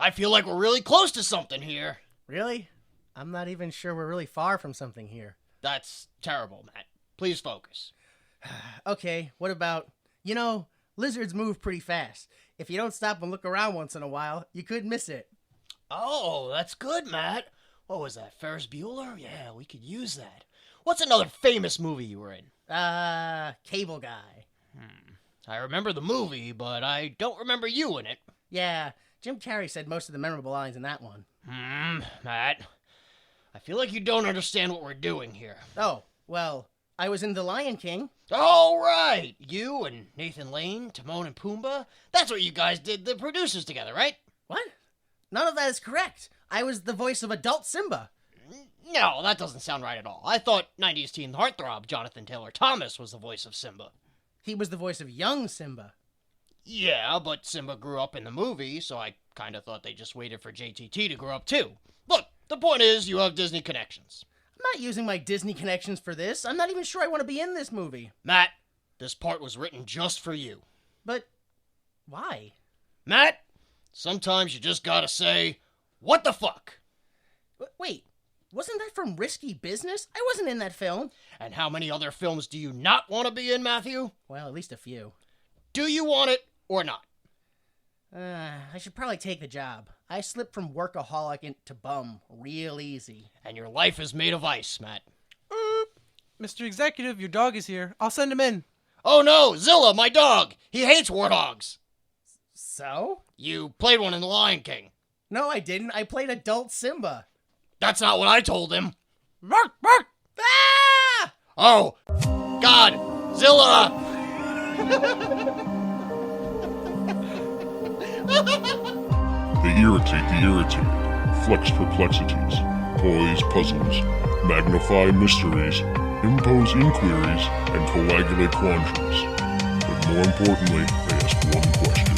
I feel like we're really close to something here. Really? I'm not even sure we're really far from something here. That's terrible, Matt. Please focus. Okay, what about... lizards move pretty fast. If you don't stop and look around once in a while, you could miss it. Oh, that's good, Matt. What was that, Ferris Bueller? Yeah, we could use that. What's another famous movie you were in? Cable Guy. I remember the movie, but I don't remember you in it. Yeah, Jim Carrey said most of the memorable lines in that one. Matt, I feel like you don't understand what we're doing here. Oh, well, I was in The Lion King. Oh, right. You and Nathan Lane, Timon and Pumbaa. That's what you guys did, the producers together, right? What? None of that is correct. I was the voice of adult Simba. No, that doesn't sound right at all. I thought 90s teen heartthrob Jonathan Taylor Thomas was the voice of Simba. He was the voice of young Simba. Yeah, but Simba grew up in the movie, so I kind of thought they just waited for JTT to grow up too. Look, the point is you have Disney connections. I'm not using my Disney connections for this. I'm not even sure I want to be in this movie. Matt, this part was written just for you. But why? Matt, sometimes you just gotta say, what the fuck? Wait, wasn't that from Risky Business? I wasn't in that film. And how many other films do you not want to be in, Matthew? Well, at least a few. Do you want it or not? I should probably take the job. I slipped from workaholic into bum real easy. And your life is made of ice, Matt. Mr. Executive, your dog is here. I'll send him in. Oh no, Zilla, my dog! He hates warthogs! So? You played one in The Lion King. No, I didn't. I played adult Simba. That's not what I told him. Bark, bark! Ah! Oh, God, Zilla! They irritate the irritated, flex perplexities, poise puzzles, magnify mysteries, impose inquiries, and coagulate quandaries. But more importantly, they ask one question.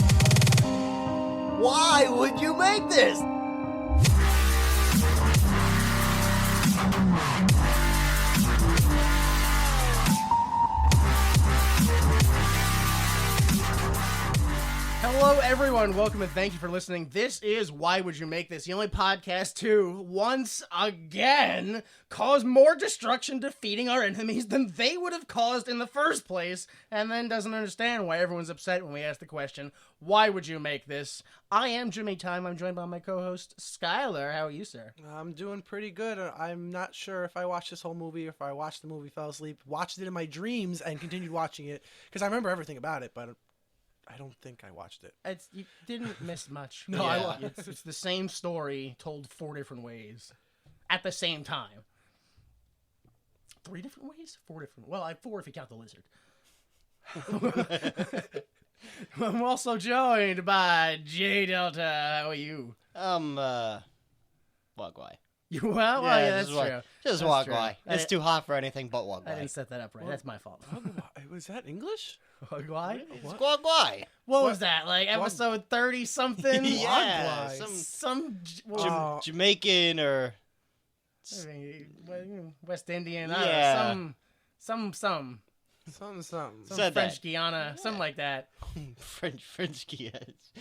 Why would you make this? Hello, everyone. Welcome and thank you for listening. This is Why Would You Make This? The only podcast to, once again, cause more destruction defeating our enemies than they would have caused in the first place, and then doesn't understand why everyone's upset when we ask the question, why would you make this? I am Jimmy Time. I'm joined by my co-host, Skylar. How are you, sir? I'm doing pretty good. I'm not sure if I watched this whole movie or if I watched the movie, fell asleep, watched it in my dreams, and continued watching it, because I remember everything about it, but I don't think I watched it. You didn't miss much. No, yeah, it's the same story told 4 different ways at the same time. 3 different ways? 4 different. Well, I have 4 if you count the lizard. I'm also joined by J Delta. How are you? Wagwai. Well, yeah, that's true. Just That's Wagwai. true. It's too hot for anything but Wagwai. I didn't set that up right. That's my fault. Was that English? Why? It's Wagwai. What was that? Like episode 30 something? Yeah, Some Jamaican or West Indian. Yeah. Some Something. Said French that. Guiana, something like that. French kids.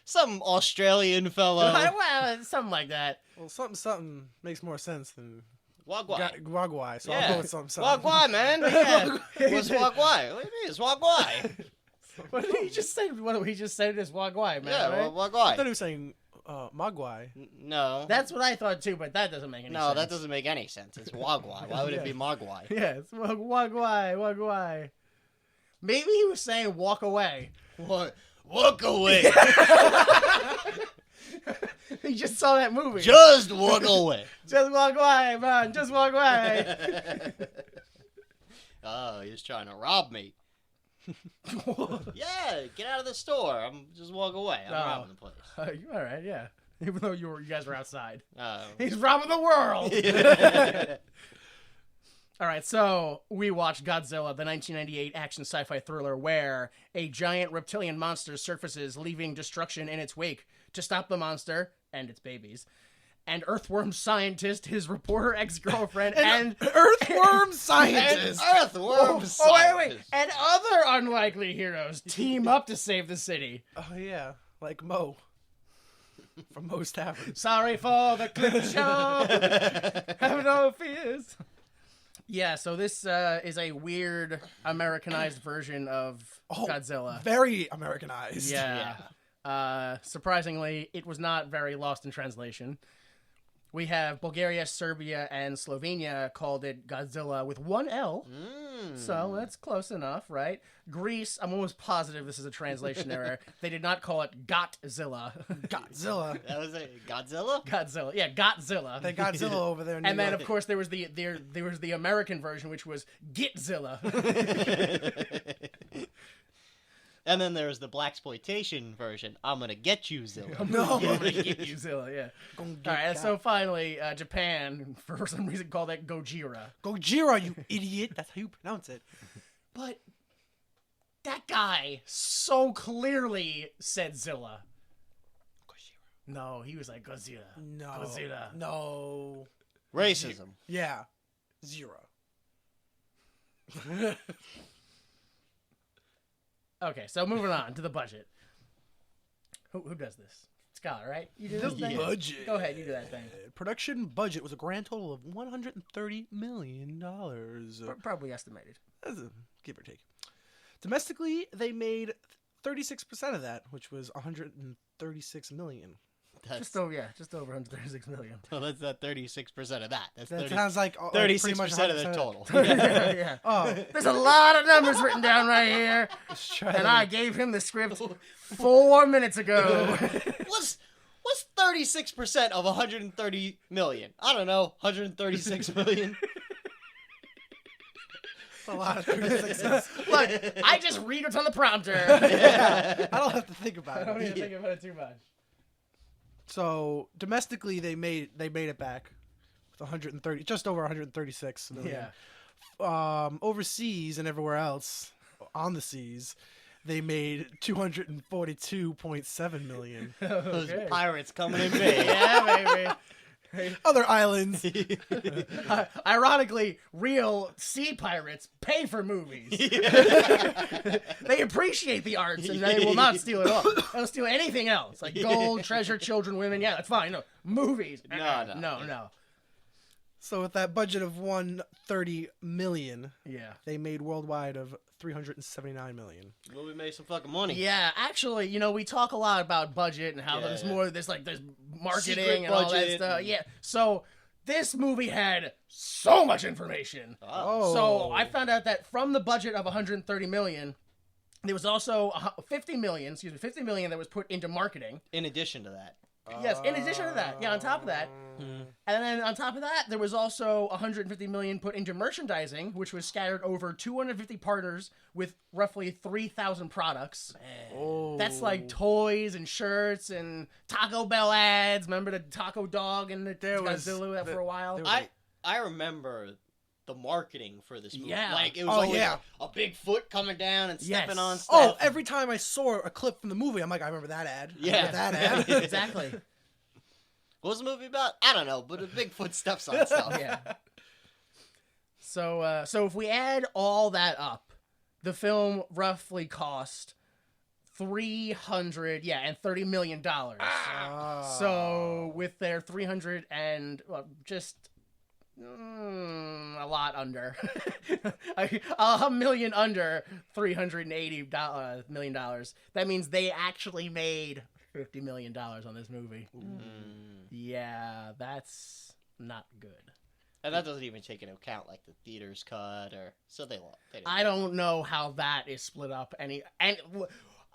Some Australian fella. Well, something like that. Well, something makes more sense than Wagwai. Guaguai, so Yeah. I'll go with something. Wagwai, man. Yeah. What's Wagwai? What do you mean? It's Wagwai. What did he just say? What we just said is Wagwai, man. Yeah, right? well, I thought Wagwai. he was saying Mogwai. No. That's what I thought too, but that doesn't make any sense. No, that doesn't make any sense. It's Wagwai. Why would it be Mogwai? Yeah, it's Wagwai. Maybe he was saying walk away. What? Walk away. He just saw that movie. Just walk away. Just walk away, man. Just walk away. Oh, he's trying to rob me. Yeah, get out of the store. I'm just walk away. I'm robbing the place. All right, yeah. Even though you guys were outside. Oh. He's robbing the world. All right, so we watched Godzilla, the 1998 action sci-fi thriller where a giant reptilian monster surfaces, leaving destruction in its wake. To stop the monster and its babies, and earthworm scientist, his reporter ex-girlfriend, and Earthworm scientist. Earthworm wait, and other unlikely heroes team up to save the city. Oh yeah, like Mo. For most average. Sorry for the clip show. Have no fears. Yeah, so this is a weird Americanized version of Godzilla. Very Americanized. Yeah. Surprisingly, it was not very lost in translation. We have Bulgaria, Serbia, and Slovenia called it Godzilla with one L. So that's close enough, right? Greece, I'm almost positive this is a translation error. They did not call it Gotzilla. Godzilla. That was it. Godzilla? Godzilla. Yeah, Godzilla. They Godzilla over there. In And New then, York. of course, there was the American version, which was Gitzilla. And then there's the blaxploitation version. I'm gonna get you, Zilla. No. I'm gonna get you, Zilla, yeah. All right, and so finally, Japan, for some reason, called that Gojira. Gojira, you idiot. That's how you pronounce it. But that guy so clearly said Zilla. No, he was like Godzilla. No. Godzilla. No. Racism. Yeah. Zero. Okay, so moving on to the budget. Who does this? Scott, right? You do this thing? Budget. Go ahead, you do that thing. Production budget was a grand total of $130 million. Probably estimated. Give or take. Domestically, they made 36% of that, which was $136 million. That's, Just over 136 million. well, that's not 36% of that. That's That 30, sounds like 36% much of the 100%. total. Yeah. Oh, There's a lot of numbers written down right here, let's try and that. I gave him the script 4 minutes ago. What's 36% of 130 million? I don't know. 136 million. a lot of 36. Look, I just read what's on the prompter. I don't have to think I about don't it. even think about it too much. So domestically, they made it back with just over 136 million. Yeah. Overseas and everywhere else on the seas, they made 242.7 million. Those Okay. pirates coming in big. Yeah, Other islands. baby. Ironically, real sea pirates pay for movies. They appreciate the arts and they will not steal it all. They'll steal anything else, like gold, treasure, children, women. Yeah, that's fine. No, movies. No. So with that budget of 130 million, Yeah. they made worldwide of 379 million. Well, we made some fucking money. Yeah, actually, we talk a lot about budget and how Yeah, there's yeah. more, there's marketing Secret and all that budget stuff. and- Yeah, so this movie had so much information. Oh. So I found out that from the budget of 130 million, there was also 50 million that was put into marketing. In addition to that. Yes, in addition to that. Yeah, on top of that. And then on top of that, there was also 150 million put into merchandising, which was scattered over 250 partners with roughly 3,000 products. Oh. That's like toys and shirts and Taco Bell ads. Remember the taco dog and the Godzilla that for a while? I remember the marketing for this movie. Yeah. Like, it was Oh, always yeah. a big foot coming down and stepping Yes. on stuff. Oh, every time I saw a clip from the movie, I'm like, I remember that ad. I Yeah. remember that ad. Exactly. What was the movie about? I don't know, but a Bigfoot steps on stuff. Yeah. So if we add all that up, the film roughly cost $330 million. So with their 300 and a lot under $1 million under $380 million. That means they actually made $50 million on this movie. Yeah, that's not good. And that doesn't even take into account like the theater's cut so they lost. I don't know how that is split up and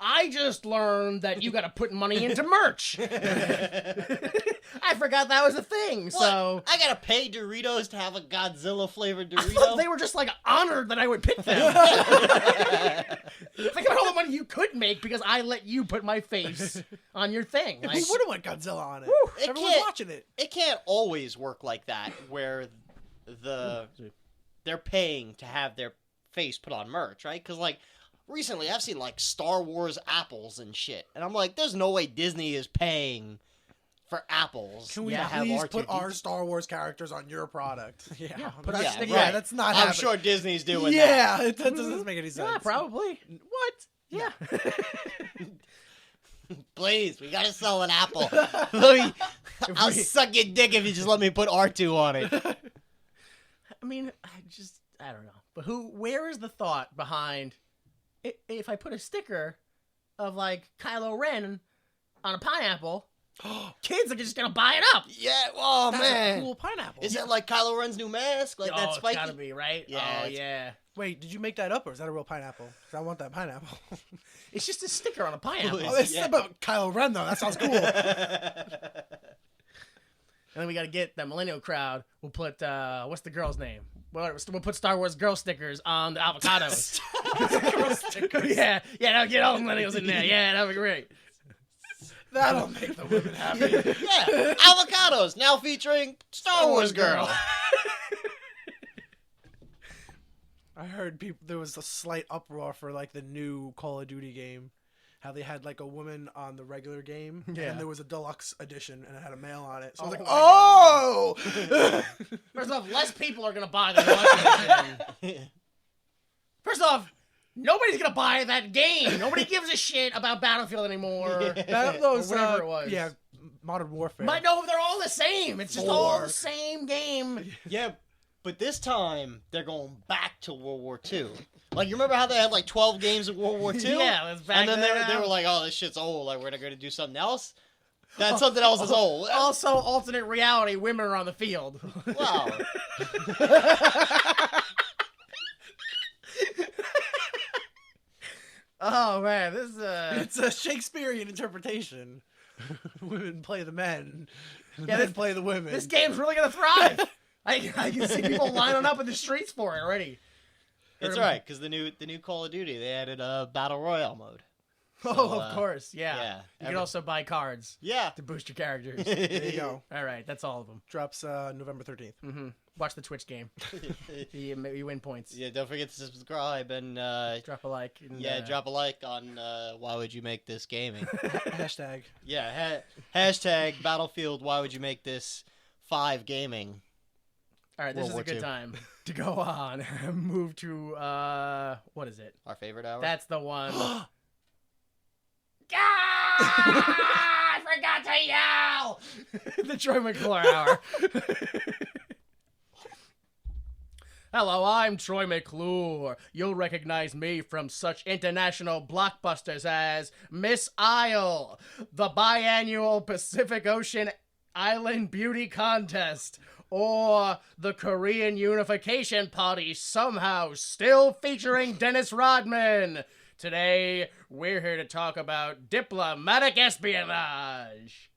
I just learned that you got to put money into merch. I forgot that was a thing. So I gotta pay Doritos to have a Godzilla flavored I thought Dorito. they were just like honored that I would pick them. Think about all the money you could make because I let you put my face on your thing. Like, Who would have want Godzilla on it? It Everyone's can't- watching it. It can't always work like that, where they're paying to have their face put on merch, right? Because like recently, I've seen like Star Wars apples and shit, and I'm like, there's no way Disney is paying for apples. Can we to have please R2D2. put our Star Wars characters on your product? Yeah, put our Yeah, sticker- right. that's not I'm happening. sure Disney's doing that. Yeah, that doesn't make any sense. yeah, probably. What? Yeah. Please, we gotta sell an Apple. I'll suck your dick if you just let me put R2 on it. I mean, I don't know. But where is the thought behind if I put a sticker of like Kylo Ren on a pineapple, kids are just gonna buy it up. Yeah, oh That's man. a cool pineapple. Is that like Kylo Ren's new mask? Like that spiky? It's gotta be, right? Yeah, Oh, yeah. Wait, did you make that up, or is that a real pineapple? 'Cause I want that pineapple. It's just a sticker on a pineapple. Oh, It's Yeah. about Kylo Ren, though. That sounds cool. And then we got to get the millennial crowd. We'll put what's the girl's name? We'll put Star Wars girl stickers on the avocados. Girl stickers. yeah, that'll get all the millennials in there. Yeah, that'll be great. That'll make the women happy. Yeah, avocados now featuring Star Wars girl. I heard there was a slight uproar for like the new Call of Duty game. How they had like a woman on the regular game, Yeah. and there was a deluxe edition, and it had a male on it. So I was Oh like, my "Oh!" First off, less people are gonna buy the deluxe edition. First off, nobody's gonna buy that game. Nobody gives a shit about Battlefield anymore. None of those, Or whatever it was. Yeah, Modern Warfare. But no, they're all the same. It's just all the same game. Yeah, but this time they're going back to World War II. Like, you remember how they had like 12 games of World War II? Yeah, let's back and then that they up. were like, "Oh, this shit's old. Like, we're going to do something else." That something else is old. Also, alternate reality, women are on the field. Wow. Oh man, this is It's a Shakespearean interpretation. Women play the men. The Yeah, men this- play the women. this game's really gonna thrive. I can see people lining up in the streets for it already. It's right, because the new Call of Duty, they added a Battle Royale mode. Oh, So, of course, yeah. yeah, You can also buy cards Yeah. to boost your characters. There you go. All right, that's all of them. Drops November 13th. Mm-hmm. Watch the Twitch game. You win points. Yeah, don't forget to subscribe and Drop a like. And, drop a like on Why Would You Make This Gaming. Hashtag. Yeah, hashtag Battlefield Why Would You Make This 5 Gaming. All right, this World is War a good II. time to go on and move to what is it? Our favorite hour? That's the one. I forgot to yell. The Troy McClure hour. Hello, I'm Troy McClure. You'll recognize me from such international blockbusters as Miss Isle, the biannual Pacific Ocean Island Beauty Contest, or the Korean Unification Party, somehow still featuring Dennis Rodman. Today, we're here to talk about diplomatic espionage.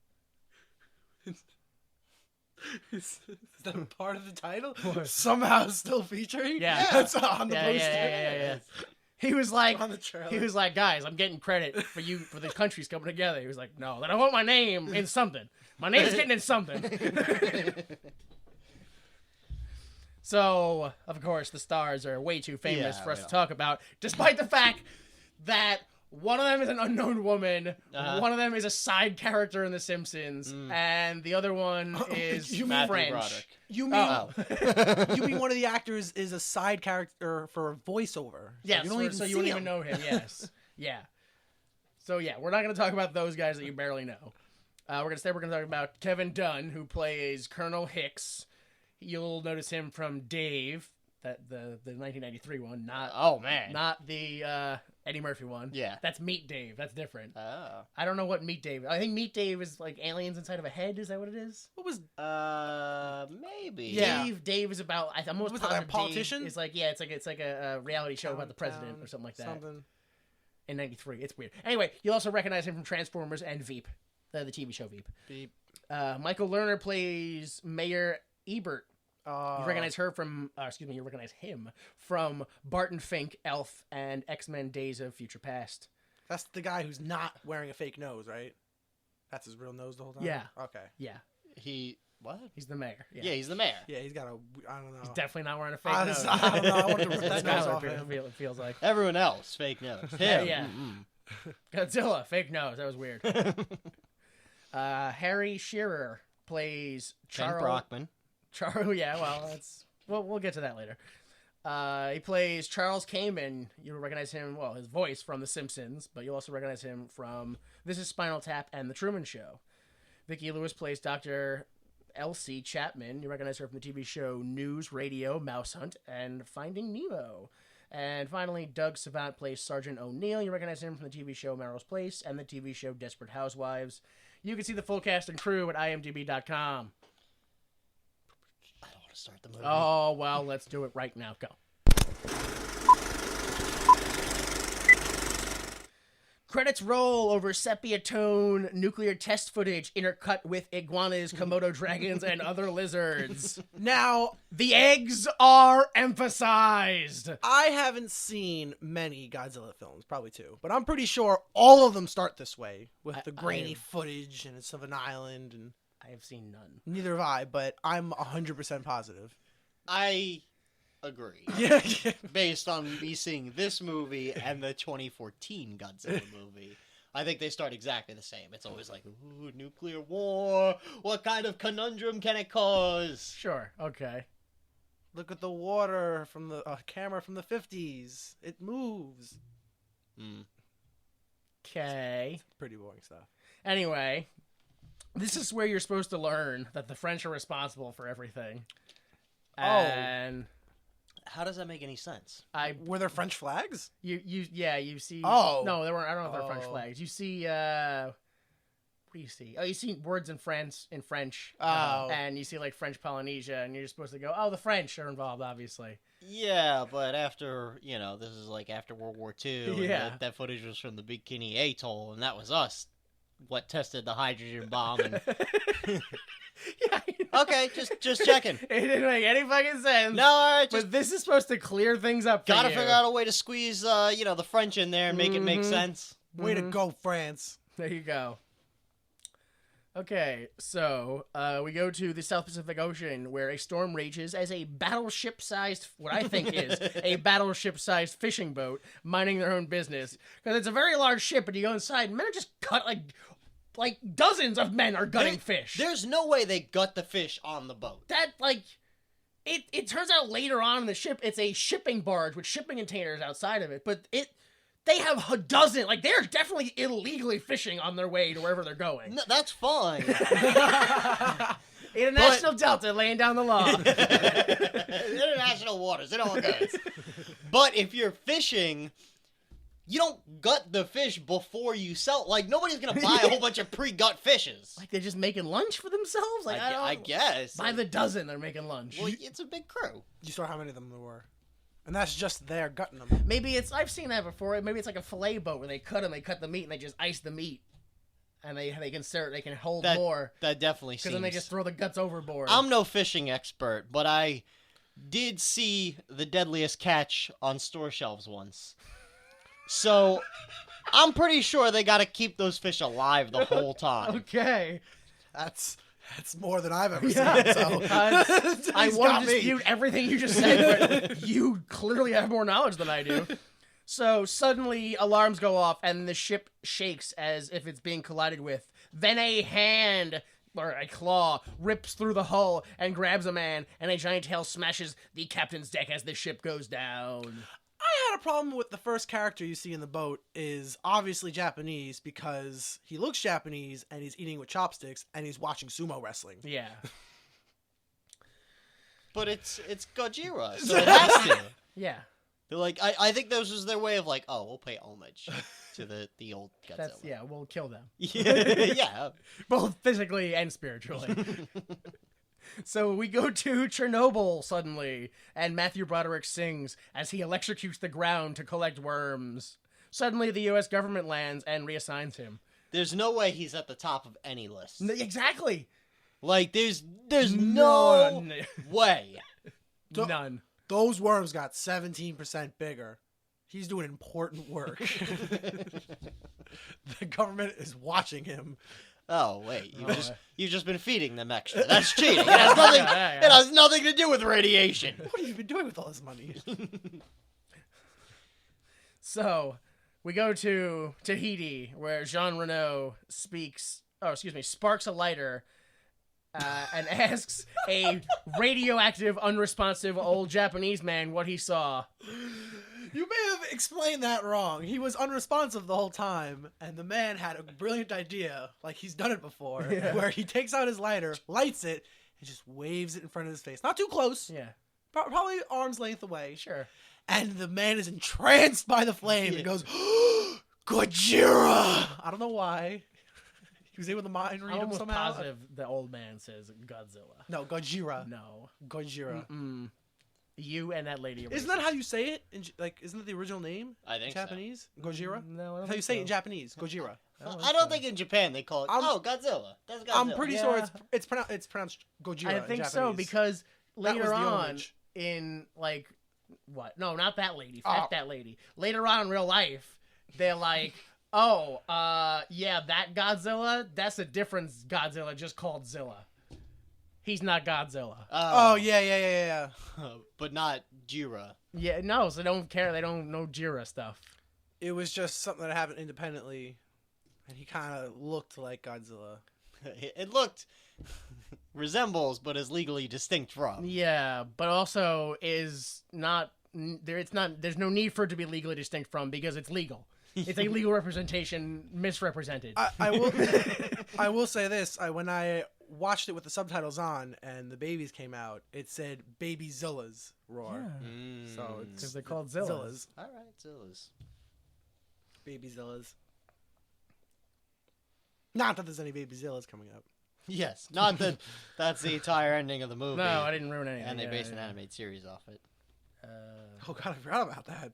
Is that part of the title? Somehow still featuring? Yeah. That's on the Yeah, poster. yeah. He was like, On the trailer. he was like, guys, I'm getting credit for the countries coming together. He was like, no, then I want my name in something. My name's getting in something. So, of course, the stars are way too famous Yeah, for us yeah. to talk about, despite the fact that one of them is an unknown woman, Uh-huh. one of them is a side character in The Simpsons, and the other one is You mean Matthew French. Broderick. You mean Oh. you mean one of the actors is a side character for voiceover? So Yes, you don't even so you see wouldn't him. even know him. Yes, yeah. So yeah, we're not going to talk about those guys that you barely know. We're going to talk about Kevin Dunn, who plays Colonel Hicks. You'll notice him from Dave, that the 1993 one, Oh, man. not the Eddie Murphy one. Yeah. That's Meet Dave. That's different. Oh. I don't know what Meet Dave. I think Meet Dave is like aliens inside of a head. Is that what it is? What was Maybe. Yeah. Dave is about. I'm almost Was it like a positive Dave politician? is like it's like a reality show about the president or something like that. Something. In 93. It's weird. Anyway, you'll also recognize him from Transformers and Veep, the TV show Veep. Beep. Michael Lerner plays Mayor Ebert. Uh, You recognize her from, you recognize him from Barton Fink, Elf, and X-Men Days of Future Past. That's the guy who's not wearing a fake nose, right? That's his real nose the whole time? Yeah. Okay. Yeah, What? he's the mayor. Yeah, he's the mayor. Yeah, he's got a, I don't know. He's definitely not wearing a fake I nose. don't know. I want to rip that That's nose Skylar off him. it feels like. Everyone else, fake nose. Yeah, Him. yeah. Godzilla, fake nose. That was weird. Harry Shearer plays Ken Charles. Brockman. Yeah, well, that's we'll get to that later. He plays Charles Kamen. You'll recognize him, his voice from The Simpsons, but you'll also recognize him from This is Spinal Tap and The Truman Show. Vicki Lewis plays Dr. Elsie Chapman. You recognize her from the TV show News Radio, Mouse Hunt, and Finding Nemo. And finally, Doug Savant plays Sergeant O'Neill. You recognize him from the TV show Melrose Place and the TV show Desperate Housewives. You can see the full cast and crew at imdb.com. I don't want to start the movie. Oh, well, let's do it right now. Go. Credits roll over sepia tone nuclear test footage intercut with iguanas, Komodo dragons, and other lizards. Now, The eggs are emphasized. I haven't seen many Godzilla films, probably 2, but I'm pretty sure all of them start this way with the grainy footage and it's of an island, and I have seen none. neither have I, but I'm 100% positive. I agree. Yeah. Based on me seeing this movie and the 2014 Godzilla movie. I think they start exactly the same. It's always like, ooh, nuclear war. What kind of conundrum can it cause? Sure, okay. Look at the water from the camera from the 50s. It moves. Okay. Pretty boring stuff. Anyway, this is where you're supposed to learn that the French are responsible for everything. And How does that make any sense? Were there French flags? you see. Oh. No, there weren't. I don't know if they're French flags. You see. What do you see? Oh, you see words in French. Oh. And you see like French Polynesia, and you're supposed to go, oh, the French are involved, obviously. Yeah, but after, this is like after World War II. And Yeah. that footage was from the Bikini Atoll, and that was us. What tested the hydrogen bomb. And... Yeah. Okay, just checking. It didn't make any fucking sense. No, all right, just But this is supposed to clear things up for gotta you. figure out a way to squeeze, the French in there and make it make sense. Way to go, France. There you go. Okay, so we go to the South Pacific Ocean, where a storm rages as a battleship-sized, what I think is a battleship-sized fishing boat, minding their own business. Because it's a very large ship, and you go inside, and men are just cut like dozens of men are gutting fish. There's no way they gut the fish on the boat. That, like, it turns out later on in the ship, it's a shipping barge with shipping containers outside of it, but they have a dozen, like, they're definitely illegally fishing on their way to wherever they're going. No, that's fine. International Delta laying down the law. International waters, it all goes. But if you're fishing, you don't gut the fish before you sell. Like, nobody's gonna buy a whole bunch of pre-gut fishes. Like, they're just making lunch for themselves? Like, I guess. By the dozen, they're making lunch. Well, it's a big crew. You saw how many of them there were. And that's just there gutting them. Maybe I've seen that before. Maybe it's like a fillet boat where they cut the meat, and they just ice the meat. And they can hold more. That definitely seems... Because then they just throw the guts overboard. I'm no fishing expert, but I did see The Deadliest Catch on store shelves once. So, I'm pretty sure they gotta keep those fish alive the whole time. Okay. That's more than I've ever Yeah. seen. So I He's want got to me. dispute everything you just said, but you clearly have more knowledge than I do. So suddenly alarms go off and the ship shakes as if it's being collided with. Then a hand or a claw rips through the hull and grabs a man, and a giant tail smashes the captain's deck as the ship goes down. I had a problem with the first character you see in the boat is obviously Japanese because he looks Japanese and he's eating with chopsticks and he's watching sumo wrestling. Yeah. But it's Gojira, so it has to. Yeah. They're like, I think this was their way of like, oh, we'll pay homage to the old Godzilla. We'll kill them. Yeah. Both physically and spiritually. So we go to Chernobyl suddenly, and Matthew Broderick sings as he electrocutes the ground to collect worms. Suddenly the U.S. government lands and reassigns him. There's no way he's at the top of any list. Exactly. Like, there's no None. way. None. Those worms got 17% bigger. He's doing important work. The government is watching him. Oh, wait. You've just been feeding them extra. That's cheating. It has nothing, Yeah. It has nothing to do with radiation. What have you been doing with all this money? So we go to Tahiti, where Jean Reno sparks a lighter and asks a radioactive, unresponsive old Japanese man what he saw. You may have explained that wrong. He was unresponsive the whole time, and the man had a brilliant idea, like he's done it before, where he takes out his lighter, lights it, and just waves it in front of his face. Not too close. Yeah. Probably arm's length away. Sure. And the man is entranced by the flame and goes, Godzilla! I don't know why. He was able to mind read I'm him almost somehow. positive the old man says Godzilla. No, Gojira. No. Gojira. You and that lady. Isn't that how you say it? Isn't that the original name? I think so. Japanese? Gojira? No, I don't That's how you think say so. it in Japanese. Gojira. I don't think in Japan they call it. Godzilla. That's Godzilla. I'm pretty sure Yeah. it's pronounced Gojira. I in think so Japanese. because That was later the on homage. in like what? No, not that lady. Oh. F that lady. Later on in real life, they're like, oh, yeah, that Godzilla. That's a different Godzilla, just called Zilla. He's not Godzilla. Oh, yeah. But not Jira. Yeah, no, so they don't care. They don't know Jira stuff. It was just something that happened independently, and he kind of looked like Godzilla. It looked resembles, but is legally distinct from. Yeah, but also is not there. It's not. There's no need for it to be legally distinct from because it's legal. It's a legal representation misrepresented. I will say this: when I watched it with the subtitles on and the babies came out, it said "Baby Zilla's roar." So it's because they're called Zillas. All right, Zillas. Baby Zillas. Not that there's any Baby Zillas coming up. Yes, not that. That's the entire ending of the movie. No, I didn't ruin anything. And they based an animated series off it. Oh god, I forgot about that.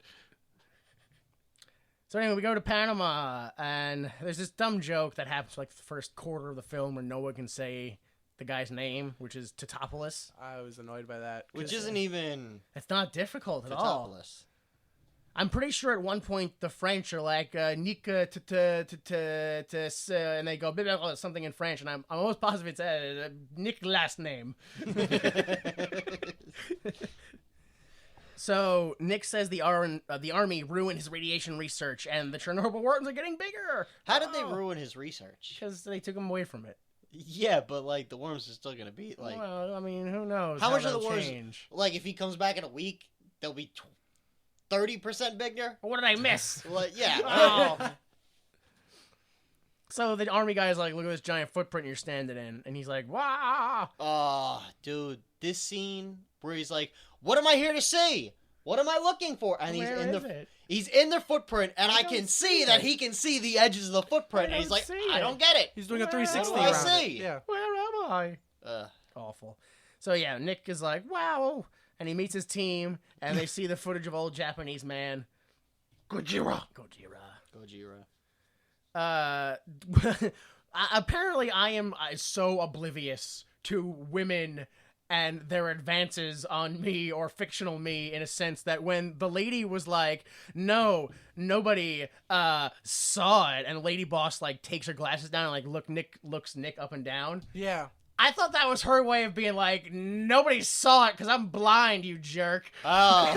So anyway, we go to Panama, and there's this dumb joke that happens like the first quarter of the film where no one can say the guy's name, which is Totopoulos. I was annoyed by that. Which isn't even It's not difficult at all. Totopoulos. I'm pretty sure at one point the French are like Nika and they go blah, blah, blah, something in French, and I'm almost positive it's Nick last name. So Nick says the army ruined his radiation research, and the Chernobyl worms are getting bigger. How did they ruin his research? Because they took him away from it. Yeah, but like the worms are still gonna be like. Well, I mean, who knows? How much of the they'll worms? change? Like, if he comes back in a week, they'll be 30% bigger. What did I miss? Like, yeah. Oh. So the army guy's like, look at this giant footprint you're standing in. And he's like, wow. Oh, dude, this scene where he's like, "What am I here to see? What am I looking for?" And Where is it? he's in the footprint, and I don't can see see it. that he can see the edges of the footprint. I And he's don't like, see "I it." don't get it." He's doing a Where 360 do I around it. see? Yeah. Where am I? Awful. So yeah, Nick is like, wow. And he meets his team, and they see the footage of old Japanese man. Gojira. Gojira. Apparently I am so oblivious to women and their advances on me or fictional me in a sense that when the lady was like, no, nobody saw it, and Lady Boss like takes her glasses down and like looks Nick up and down. Yeah. I thought that was her way of being like, nobody saw it because I'm blind, you jerk. Oh.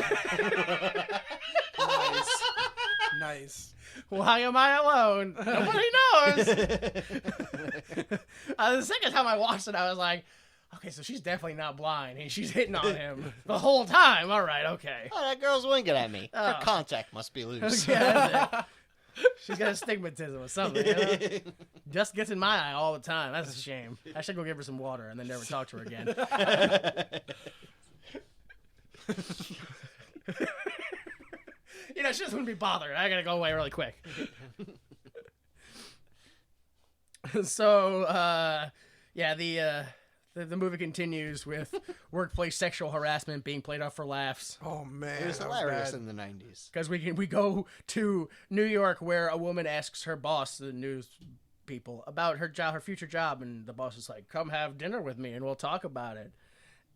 Nice. Why am I alone? Nobody knows. The second time I watched it, I was like, okay, so she's definitely not blind, and she's hitting on him the whole time. All right, okay. Oh, that girl's winking at me. Her Oh. contact must be loose. Yeah, that's it. She's got astigmatism or something. You know? Just gets in my eye all the time. That's a shame. I should go give her some water and then never talk to her again. You know, she just wouldn't be bothered. I gotta go away really quick. So, yeah, the movie continues with workplace sexual harassment being played off for laughs. Oh man, It was that hilarious bad. in the 90s. Because we go to New York where a woman asks her boss, the news people, about her job, her future job, and the boss is like, "Come have dinner with me and we'll talk about it."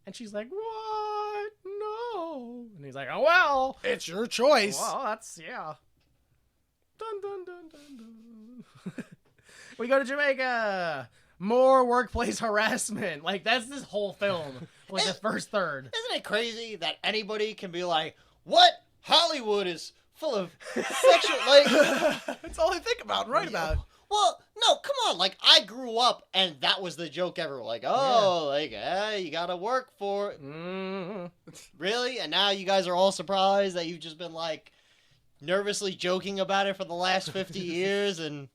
And she's like, "What? No." And he's like, "Oh well, It's your choice. well that's yeah." Dun dun dun dun dun. We go to Jamaica. More workplace harassment. Like that's this whole film. Like the first third. Isn't it crazy that anybody can be like, "What? Hollywood is full of sexual..." Like, That's all I think about and write about. well, no, come on. Like, I grew up, and that was the joke everyone. Like, oh, like, you gotta work for it. Mm-hmm. Really? And now you guys are all surprised that you've just been, like, nervously joking about it for the last 50 years, and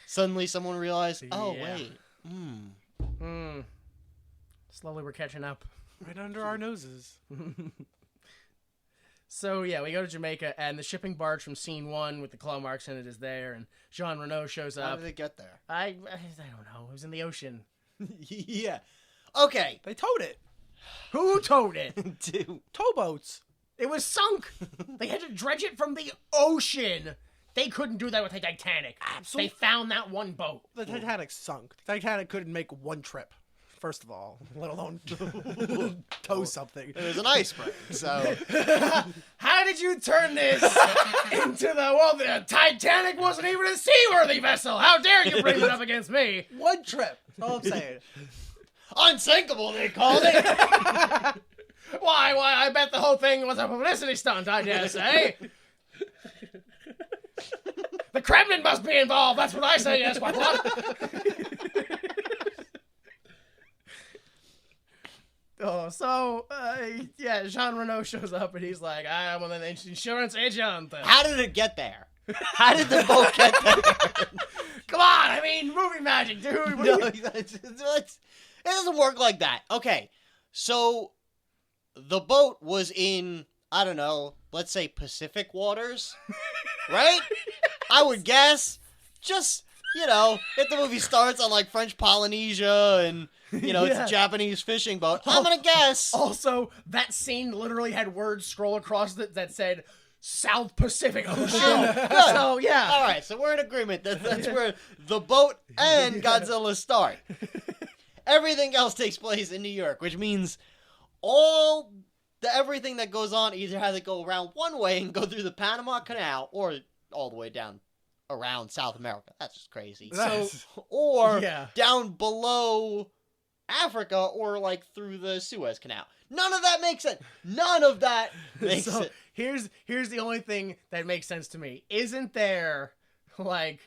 suddenly someone realized, oh, Yeah. wait. Slowly we're catching up. Right under our noses. So, yeah, we go to Jamaica, and the shipping barge from scene 1 with the claw marks in it is there, and Jean Reno shows How up. did it get there? I don't know. It was in the ocean. Yeah. Okay. They towed it. Who towed it? Dude. Towboats. It was sunk. They had to dredge it from the ocean. They couldn't do that with the Titanic. Absolutely. They found that one boat. The Titanic sunk. The Titanic couldn't make one trip. First of all, let alone tow something. It was an iceberg, so... How did you turn this into the Titanic wasn't even a seaworthy vessel. How dare you bring it up against me? One trip. That's all I'm saying. Unsinkable, they called it! Why, I bet the whole thing was a publicity stunt, I dare say. The Kremlin must be involved, that's what I say, yes, what? Oh, so, yeah, Jean Reno shows up and he's like, I'm an insurance agent. How did it get there? How did the boat get there? Come on, I mean, movie magic, dude. No, it doesn't work like that. Okay, so the boat was in, I don't know, let's say Pacific waters, right? I would guess. Just, if the movie starts on, like, French Polynesia and, it's Yeah. a Japanese fishing boat, I'm gonna guess. Also, that scene literally had words scroll across it that said South Pacific Ocean. Oh, good. So, yeah. All right, so we're in agreement. That's where the boat and Godzilla start. Everything else takes place in New York, which means everything that goes on either has to go around one way and go through the Panama Canal, or all the way down around South America. That's just crazy. So, Or Yeah. down below Africa, or like through the Suez Canal. None of that makes sense. None of that makes So, sense. here's the only thing that makes sense to me. Isn't there, like,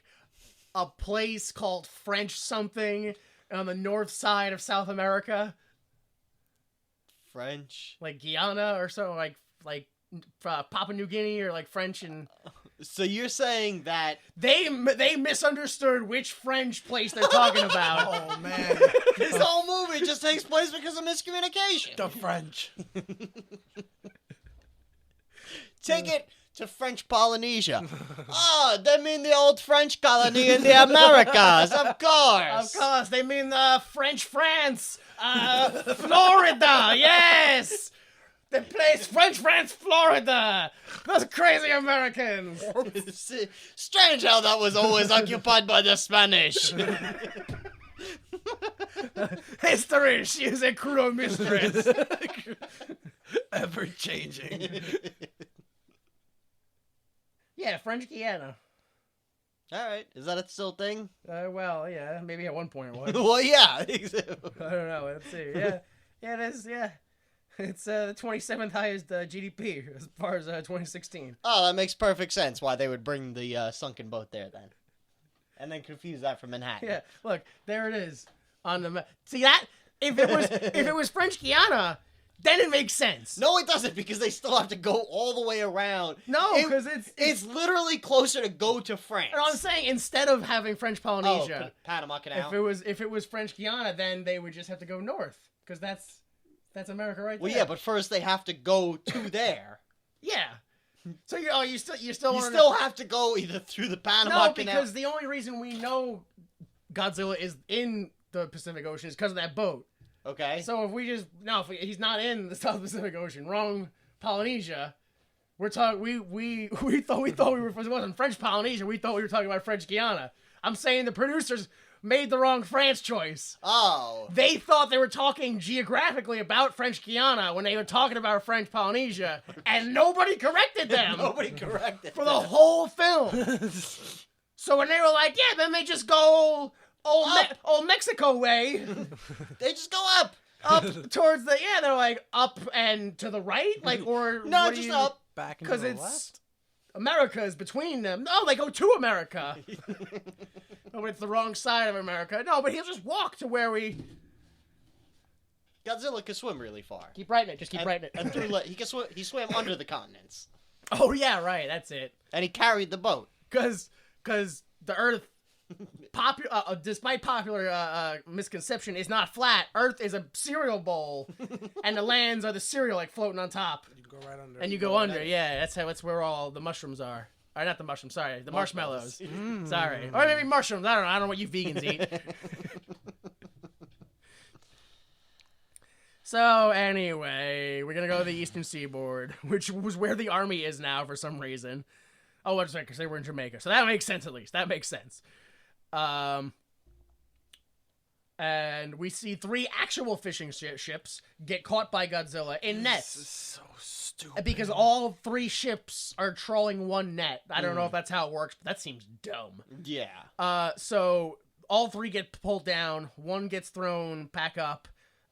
a place called French something on the north side of South America? French. Like Guyana or so, like Papua New Guinea, or like French, and So you're saying that they misunderstood which French place they're talking about. oh, man. this whole movie just takes place because of miscommunication. The French. Take it to French Polynesia. Oh, they mean the old French colony in the Americas, of course. Of course, they mean French France, Florida, yes! The place, French France, Florida! Those crazy Americans! Strange how that was always occupied by the Spanish. History, she is a cruel mistress. Ever changing. Yeah, French Guiana. All right, is that a still thing? Well, yeah, maybe at one point it was. Well, yeah. I don't know, let's see. Yeah, it is, yeah. It's the 27th highest GDP as far as 2016. Oh, that makes perfect sense why they would bring the sunken boat there then. And then confuse that for Manhattan. Yeah, look, there it is on the map. See that? If it was French Guiana, then it makes sense. No, it doesn't, because they still have to go all the way around. No, It- because It's literally closer to go to France. And I'm saying, instead of having French Polynesia, Panama Canal. if it was French Guiana, then they would just have to go north, because that's America right there. Well, yeah, but first they have to go to there. yeah. So you still You wanna still have to go either through the Panama no, Canal. because the only reason we know Godzilla is in the Pacific Ocean is because of that boat. Okay. So if he's not in the South Pacific Ocean, wrong Polynesia. We're talking. We thought we were. It wasn't French Polynesia. We thought we were talking about French Guiana. I'm saying the producers made the wrong France choice. Oh. They thought they were talking geographically about French Guiana when they were talking about French Polynesia, and nobody corrected them Nobody corrected for the them. whole film. So when they were like, yeah, then they just go old Mexico way. They just go up. Up towards they're like up and to the right, like, or No, what do just you- up. Back into because the it's left. America is between them. No, they go to America. No, but it's the wrong side of America. No, but he'll just walk to where we Godzilla can swim really far. keep writing it. Just keep And- writing it. And through he swam under the continents. Oh yeah, right. That's it. And he carried the boat. Because the Earth, despite popular misconception, is not flat. Earth is a cereal bowl, and the lands are the cereal like floating on top. You go right under. And you go under. Yeah, that's where all the mushrooms are. Or not the mushrooms. Sorry, the marshmallows. Sorry, or maybe mushrooms. I don't know what you vegans eat. So anyway, we're gonna go to the Eastern Seaboard, which was where the army is now for some reason. Oh, what's that? Because they were in Jamaica, so that makes sense at least. That makes sense. And we see 3 actual fishing ships get caught by Godzilla in nets. This is so stupid. Because all 3 ships are trolling one net. I don't know if that's how it works, but that seems dumb. Yeah. So all 3 get pulled down. 1 gets thrown back up.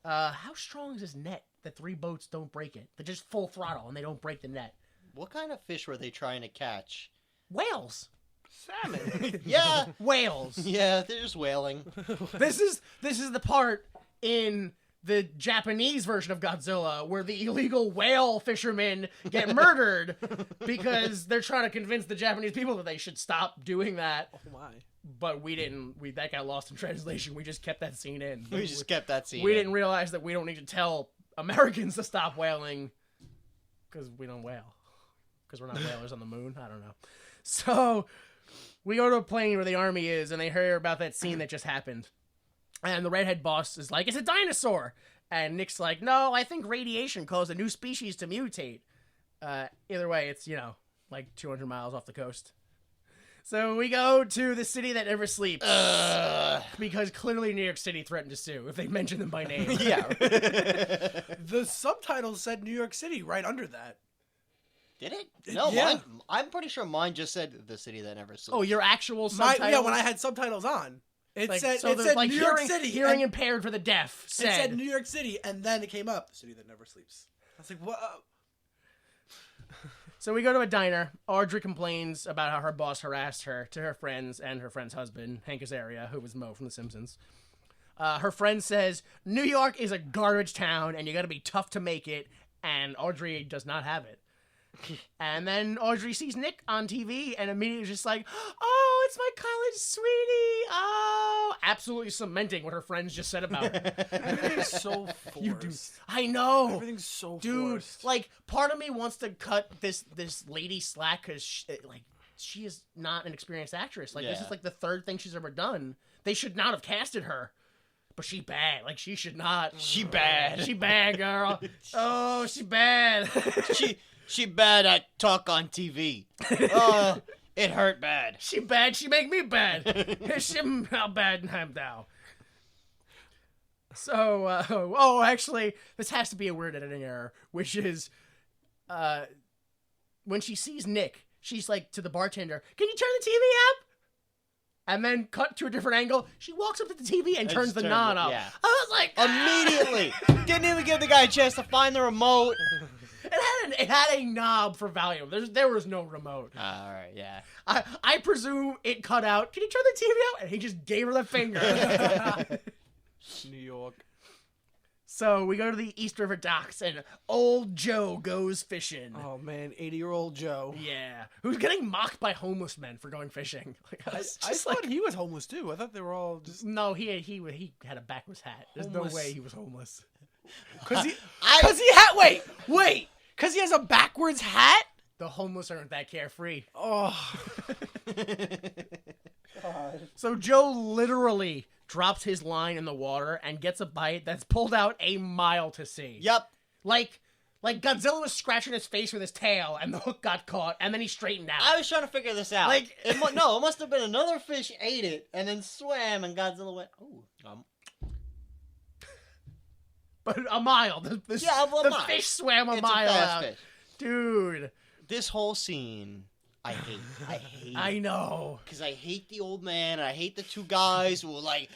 How strong is this net that 3 boats don't break it? They're just full throttle and they don't break the net. What kind of fish were they trying to catch? Whales. Salmon. Yeah. Whales. Yeah, they're just whaling. This is the part in the Japanese version of Godzilla where the illegal whale fishermen get murdered because they're trying to convince the Japanese people that they should stop doing that. Oh my. But we didn't. That got lost in translation. We just kept that scene in. We just kept that scene. We in. didn't realize that we don't need to tell Americans to stop whaling because we don't whale. Because we're not whalers on the moon. I don't know. So we go to a plane where the army is, and they hear about that scene that just happened. And the redhead boss is like, "It's a dinosaur." And Nick's like, "No, I think radiation caused a new species to mutate." Either way, it's, like 200 miles off the coast. So we go to the city that never sleeps. Because clearly New York City threatened to sue if they mention them by name. Yeah. The subtitles said New York City right under that. Did it? No, Yeah. I'm pretty sure mine just said the city that never sleeps. Oh, your actual subtitles? Yeah, when I had subtitles on. It said like New York City. Hearing and impaired for the deaf. it said New York City, and then it came up, the city that never sleeps. I was like, what? So we go to a diner. Audrey complains about how her boss harassed her to her friends and her friend's husband, Hank Azaria, who was Moe from The Simpsons. Her friend says, New York is a garbage town, and you gotta be tough to make it, and Audrey does not have it. And then Audrey sees Nick on TV and immediately is just like, "Oh, it's my college sweetie." Oh, absolutely cementing what her friends just said about her. Everything's so forced. You do. I know. Everything's so Dude, forced. like, part of me wants to cut this lady slack because she is not an experienced actress. Like, this Yeah. is like the 3rd thing she's ever done. They should not have casted her. But she bad. Like, she should not. She bad. She bad, girl. Oh, she bad. She bad at talk on TV. It hurt bad. She bad. She make me bad. How bad I'm now. So, actually, this has to be a weird editing error, which is, when she sees Nick, she's like to the bartender, "Can you turn the TV up?" And then cut to a different angle. She walks up to the TV and turns the knob up. yeah. I was like, Immediately. Didn't even give the guy a chance to find the remote. It had a knob for volume. There was no remote. All right, yeah. I presume it cut out. "Can you turn the TV out?" And he just gave her the finger. New York. So we go to the East River docks, and old Joe goes fishing. Oh man, 80-year-old Joe. Yeah, who's getting mocked by homeless men for going fishing. Like, I thought he was homeless too. I thought they were all just no, he had a backwards hat. There's Homeless. no way he was homeless. because he had wait. Because he has a backwards hat? The homeless aren't that carefree. Oh. So Joe literally drops his line in the water and gets a bite that's pulled out a mile to sea. Yep. Like Godzilla was scratching his face with his tail and the hook got caught and then he straightened out. I was trying to figure this out. Like- it must have been another fish ate it and then swam and Godzilla went, "Ooh." But a mile. The mile. fish swam a It's mile a fast out. fish. Dude. This whole scene, I hate. I know. Because I hate the old man, and I hate the 2 guys who were like,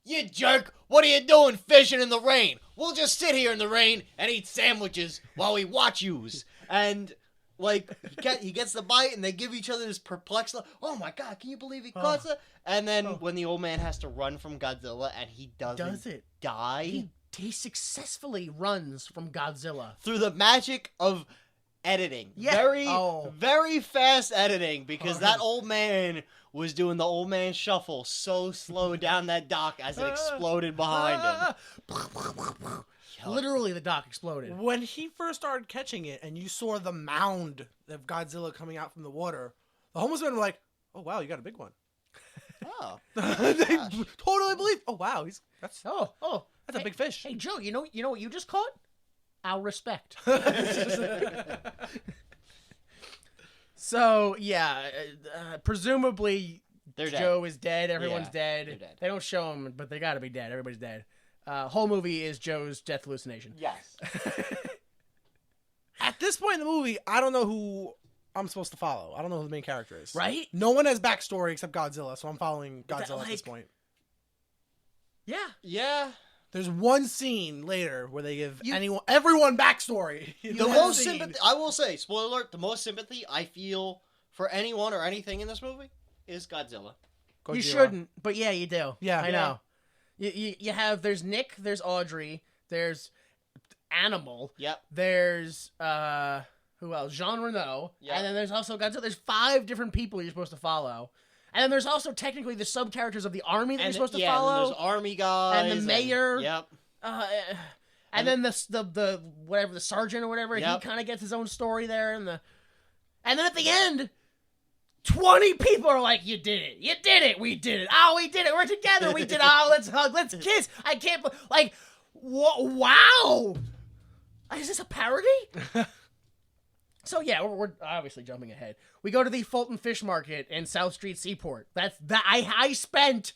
"You jerk, what are you doing fishing in the rain? We'll just sit here in the rain and eat sandwiches while we watch yous." And, like, he gets the bite, and they give each other this perplexed look. "Oh my god, can you believe he caught it?" And then when the old man has to run from Godzilla, and he does it die. He successfully runs from Godzilla. Through the magic of editing. Yeah. Very, Oh. very fast editing because that old man was doing the old man shuffle so slow down that dock as it exploded behind him. Literally, the dock exploded. When he first started catching it and you saw the mound of Godzilla coming out from the water, the homeless men were like, oh, wow, you got a big one. Oh. They totally believe, oh, wow, that's Hey, a big fish. Hey, Joe, you know what you just caught? Our respect. So, yeah, presumably They're dead. Joe is dead. Everyone's Yeah, dead. they're dead. They don't show him, but they gotta be dead. Everybody's dead. Whole movie is Joe's death hallucination. Yes. At this point in the movie, I don't know who I'm supposed to follow. I don't know who the main character is. Right? No one has backstory except Godzilla, so I'm following Godzilla at this like- point. Yeah. Yeah. There's one scene later where they give everyone backstory. The most sympathy, I will say, spoiler alert, the most sympathy I feel for anyone or anything in this movie is Godzilla. You shouldn't, but yeah, you do. Yeah. I know. You have, there's Nick, there's Audrey, there's Animal, Yep. there's, who else? Jean Reno, Yep. and then there's also Godzilla. There's 5 different people you're supposed to follow. And then there's also technically the sub-characters of the army that you're supposed to And follow. there's army guys. And the mayor. Yep. And then the whatever, the sergeant or whatever, Yep. he kind of gets his own story there. And then at the end, 20 people are like, you did it. You did it. We did it. Oh, we did it. We're together. We did it. Oh, let's hug. Let's kiss. I can't, like, wow. Is this a parody? So yeah, we're obviously jumping ahead. We go to the Fulton Fish Market in South Street Seaport. I spent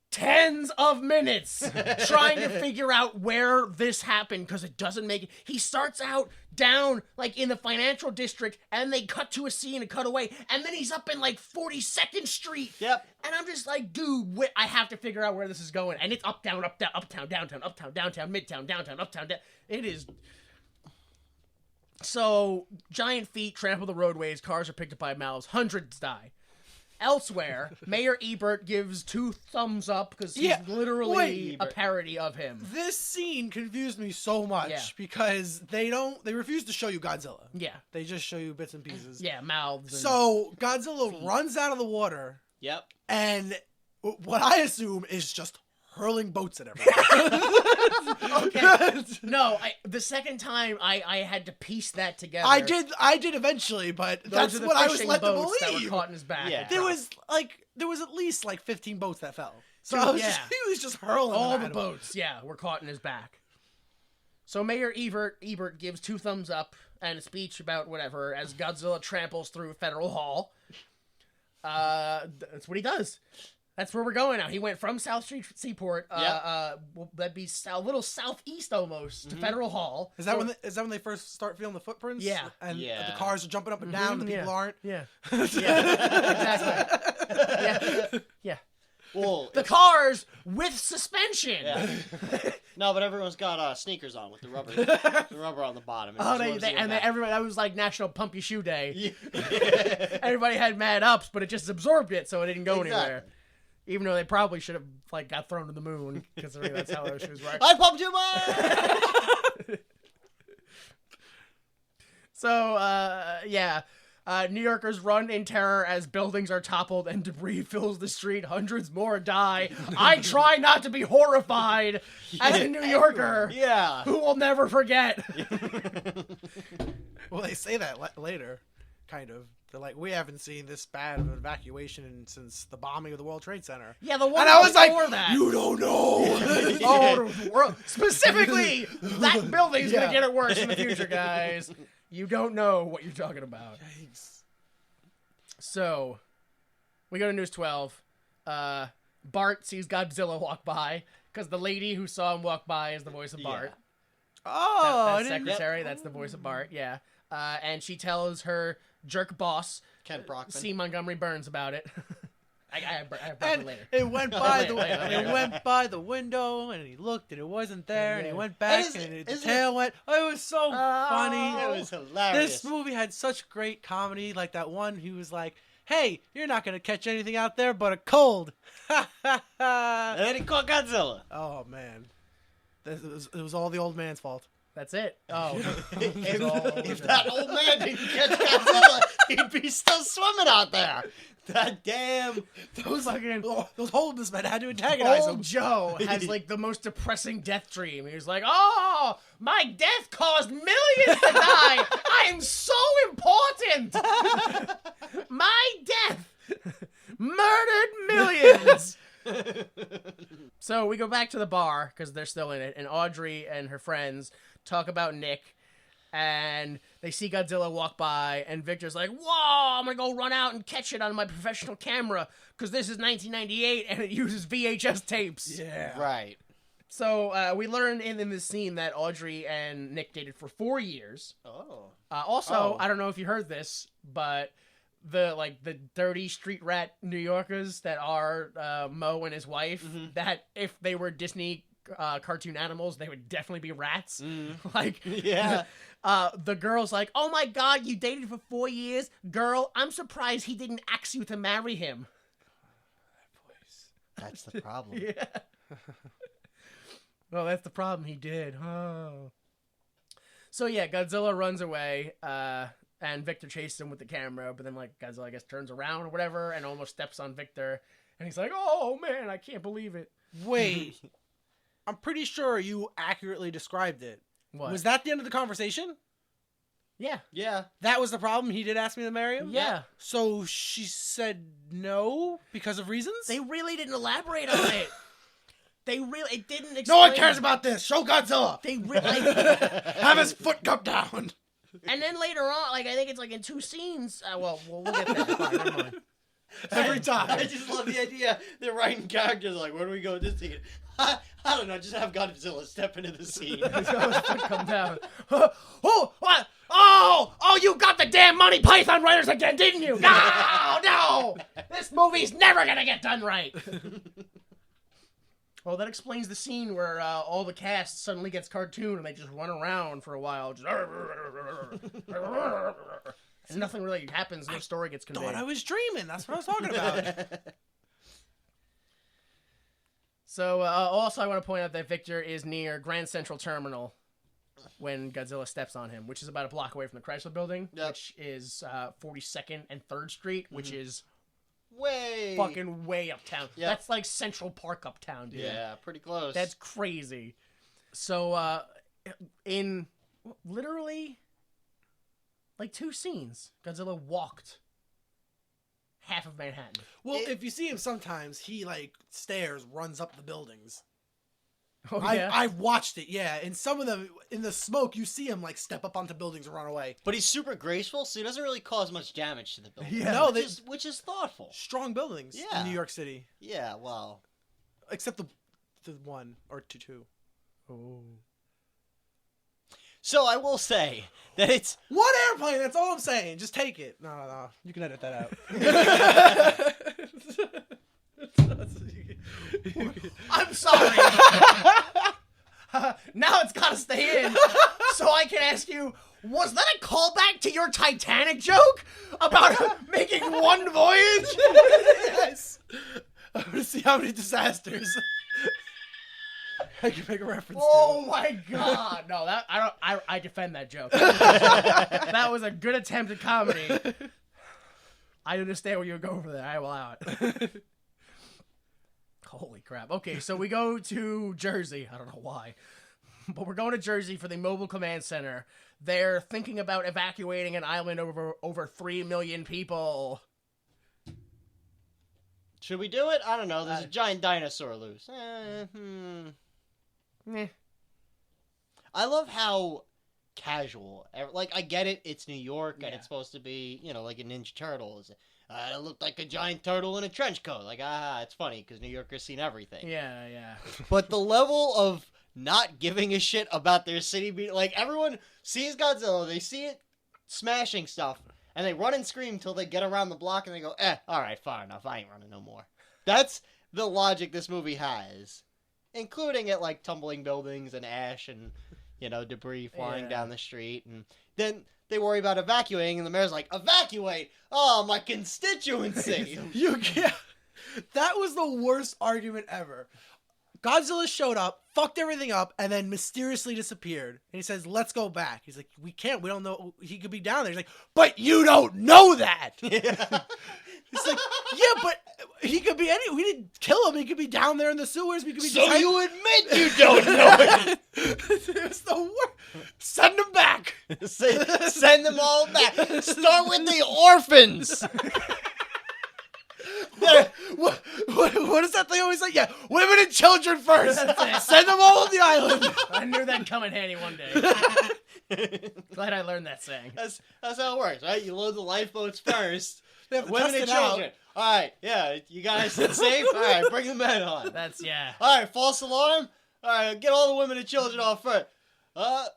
tens of minutes trying to figure out where this happened because it doesn't make it. He starts out down like in the financial district, and they cut to a scene and cut away, and then he's up in like 42nd Street. Yep. And I'm just like, dude, I have to figure out where this is going. And it's uptown, uptown, downtown, uptown, downtown, midtown, downtown, uptown. It is. So, giant feet trample the roadways, cars are picked up by mouths, hundreds die. Elsewhere, Mayor Ebert gives 2 thumbs up because he's literally a parody of him. This scene confused me so much Yeah. because they refuse to show you Godzilla. Yeah. They just show you bits and pieces. Yeah, mouths. And So Godzilla runs out of the water, Yep. and what I assume is just hurling boats at everyone. Okay. No, the second time I had to piece that together. I did eventually, but Those that's are the what I was fishing led to boats that were believe. caught in his back. Yeah. There was at least like 15 boats that fell. So Dude, he was just hurling All them the at him. boats, yeah, were caught in his back. So Mayor Ebert gives 2 thumbs up and a speech about whatever as Godzilla tramples through Federal Hall. That's what he does. That's where we're going now. He went from South Street Seaport, that'd be a little southeast almost, to Federal Hall. Is that when they first start feeling the footprints? Yeah. And Yeah. the cars are jumping up and down, and the people aren't. Yeah. Exactly. Yeah. Well, The cars with suspension. yeah. No, but everyone's got sneakers on with the rubber on the bottom. Everybody, that was like National Pump Your Shoe Day. Yeah. Everybody had mad ups, but it just absorbed it, so it didn't go Exactly. anywhere. Even though they probably should have like got thrown to the moon, considering that's how those shoes work. I pumped you much. So, yeah. New Yorkers run in terror as buildings are toppled and debris fills the street. Hundreds more die. I try not to be horrified as a New Yorker Yeah. who will never forget. Well, they say that later, kind of. They're like, we haven't seen this bad of an evacuation since the bombing of the World Trade Center. Yeah, the one And I was like, before that. you don't know. Oh, the world. Specifically, that building's Yeah. gonna get it worse in the future, guys. You don't know what you're talking about. Yikes. So, we go to News 12. Bart sees Godzilla walk by, because the lady who saw him walk by is the voice of Bart. Oh, That secretary, that's the voice of Bart, yeah. And she tells her jerk boss, Ken Brockman. C. Montgomery Burns, about it. I have Brockman And later. it went by Later. it went by the window, and he looked, and it wasn't there, and he went back, And and the isn't tail went. Oh, it was so funny. It was hilarious. This movie had such great comedy, like that one who was like, "Hey, you're not gonna catch anything out there but a cold." And then he caught Godzilla. Oh man, it was all the old man's fault. That's it. Oh. If that old man didn't catch Godzilla, he'd be still swimming out there. That damn... Those homeless men had to antagonize him. Old Joe has like the most depressing death dream. He was like, "Oh, my death caused millions to die. I'm so important. My death murdered millions." So we go back to the bar because they're still in it, and Audrey and her friends talk about Nick. And they see Godzilla walk by, and Victor's like, "Whoa, I'm gonna go run out and catch it on my professional camera, because this is 1998, and it uses VHS tapes." Yeah. Right. So we learn in this scene that Audrey and Nick dated for 4 years. Oh. Also, I don't know if you heard this, but the dirty street rat New Yorkers that are Mo and his wife, that if they were Disney cartoon animals, they would definitely be rats. Like, Yeah. the girl's like, "Oh my God, you dated for 4 years? Girl, I'm surprised he didn't ask you to marry him." That's the problem. Yeah. Well, that's the problem. He did. Oh. So yeah, Godzilla runs away, and Victor chases him with the camera, but then like Godzilla, I guess, turns around or whatever and almost steps on Victor, and he's like, "Oh man, I can't believe it." Wait. I'm pretty sure you accurately described it. What? Was that the end of the conversation? Yeah. Yeah. That was the problem? He did ask me to marry him? Yeah. So she said no because of reasons? They really didn't elaborate on it. It didn't explain. No one cares about this. Show Godzilla. They really. Have his foot come down. And then later on, like, I think it's like in 2 scenes. Well, we'll get there. Fine, never mind. Every time. I just love the idea. They're writing characters like, where do we go with this scene? I don't know. Just have Godzilla step into the scene. Come down. Oh, what? Oh, you got the damn Monty Python writers again, didn't you? No. This movie's never gonna get done right. Well, that explains the scene where all the cast suddenly gets cartoon and they just run around for a while. Just and nothing really happens. No story gets conveyed. Thought I was dreaming. That's what I was talking about. So, also I want to point out that Victor is near Grand Central Terminal when Godzilla steps on him, which is about a block away from the Chrysler Building, which is 42nd and 3rd Street, which is fucking way uptown. Yep. That's like Central Park uptown, dude. Yeah, pretty close. That's crazy. So, in literally like 2 scenes, Godzilla walked half of Manhattan. Well, if you see him sometimes, he like runs up the buildings. Oh, yeah? I've watched it, yeah. And some of them, in the smoke, you see him like step up onto buildings and run away. But he's super graceful, so he doesn't really cause much damage to the building. Yeah. No, which is thoughtful. Strong buildings in New York City. Yeah, well. Except the 1 or 2. Oh. So I will say that it's... One airplane, that's all I'm saying. Just take it. No. You can edit that out. I'm sorry. Now it's gotta stay in. So I can ask you, was that a callback to your Titanic joke about making one voyage? Yes. I'm gonna see how many disasters I can make a reference Oh my God! No, that I defend that joke. That was a good attempt at comedy. I understand where you were going for that. I will allow it. Holy crap! Okay, so we go to Jersey. I don't know why, but we're going to Jersey for the Mobile Command Center. They're thinking about evacuating an island over 3 million people. Should we do it? I don't know. There's a giant dinosaur loose. Meh. I love how casual. Like, I get it. It's New York, and it's supposed to be, like a Ninja Turtles. It looked like a giant turtle in a trench coat. Like, it's funny, because New Yorkers seen everything. Yeah. But the level of not giving a shit about their city being... Like, everyone sees Godzilla, they see it smashing stuff, and they run and scream till they get around the block, and they go, alright, far enough, I ain't running no more. That's the logic this movie has. Including it, like, tumbling buildings and ash and, debris flying down the street. And then they worry about evacuating, and the mayor's like, evacuate? Oh, my constituency! That was the worst argument ever. Godzilla showed up, fucked everything up, and then mysteriously disappeared. And he says, let's go back. He's like, we can't. We don't know. He could be down there. He's like, but you don't know that. It's like, yeah, but he could be we didn't kill him. He could be down there in the sewers. We could be So just you admit you don't know it. It was the worst. Send him back. Send them all back. Start with the orphans. What is that they always say? Yeah, women and children first. Send them all on the island. I knew that'd come in handy one day. Glad I learned that saying. That's how it works, right? You load the lifeboats first. They have to Women test and it out. children. All right, yeah, you guys safe? All right, bring the men on. That's, yeah. All right, false alarm. All right, get all the women and children off first. All